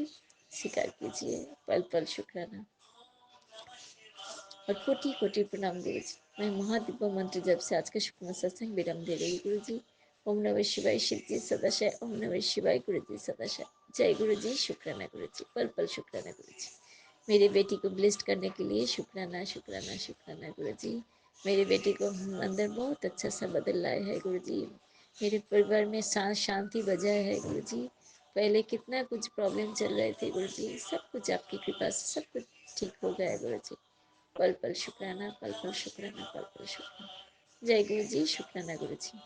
स्वीकार कीजिए। पल पल शुक्राना और कोटि कोटि प्रणाम गुरु जी। मैं महादिव्य मंत्र जब से आज का शुक्राना सत्संग विराम दे रही गुरु जी। ओम नमः शिवाय शिव जी सदाशय, ओम नमः शिवाय गुरु जी सदाशय। जय गुरु जी, शुक्राना गुरु जी, पल पल शुक्राना गुरु जी। मेरी बेटी को ब्लेस्ड करने के लिए शुक्राना शुक्राना शुक्राना गुरु जी। मेरी बेटी को अंदर बहुत अच्छा सा बदल लाए है गुरु जी। मेरे परिवार में शांति बजाय है गुरु जी। पहले कितना कुछ प्रॉब्लम चल रहे थे गुरु जी, सब कुछ आपकी कृपा से सब कुछ ठीक हो गया गुरु जी। पल पल शुक्राना, पल पल शुक्राना, पल पल शुक्राना। जय गुरु जी, शुक्राना गुरु जी।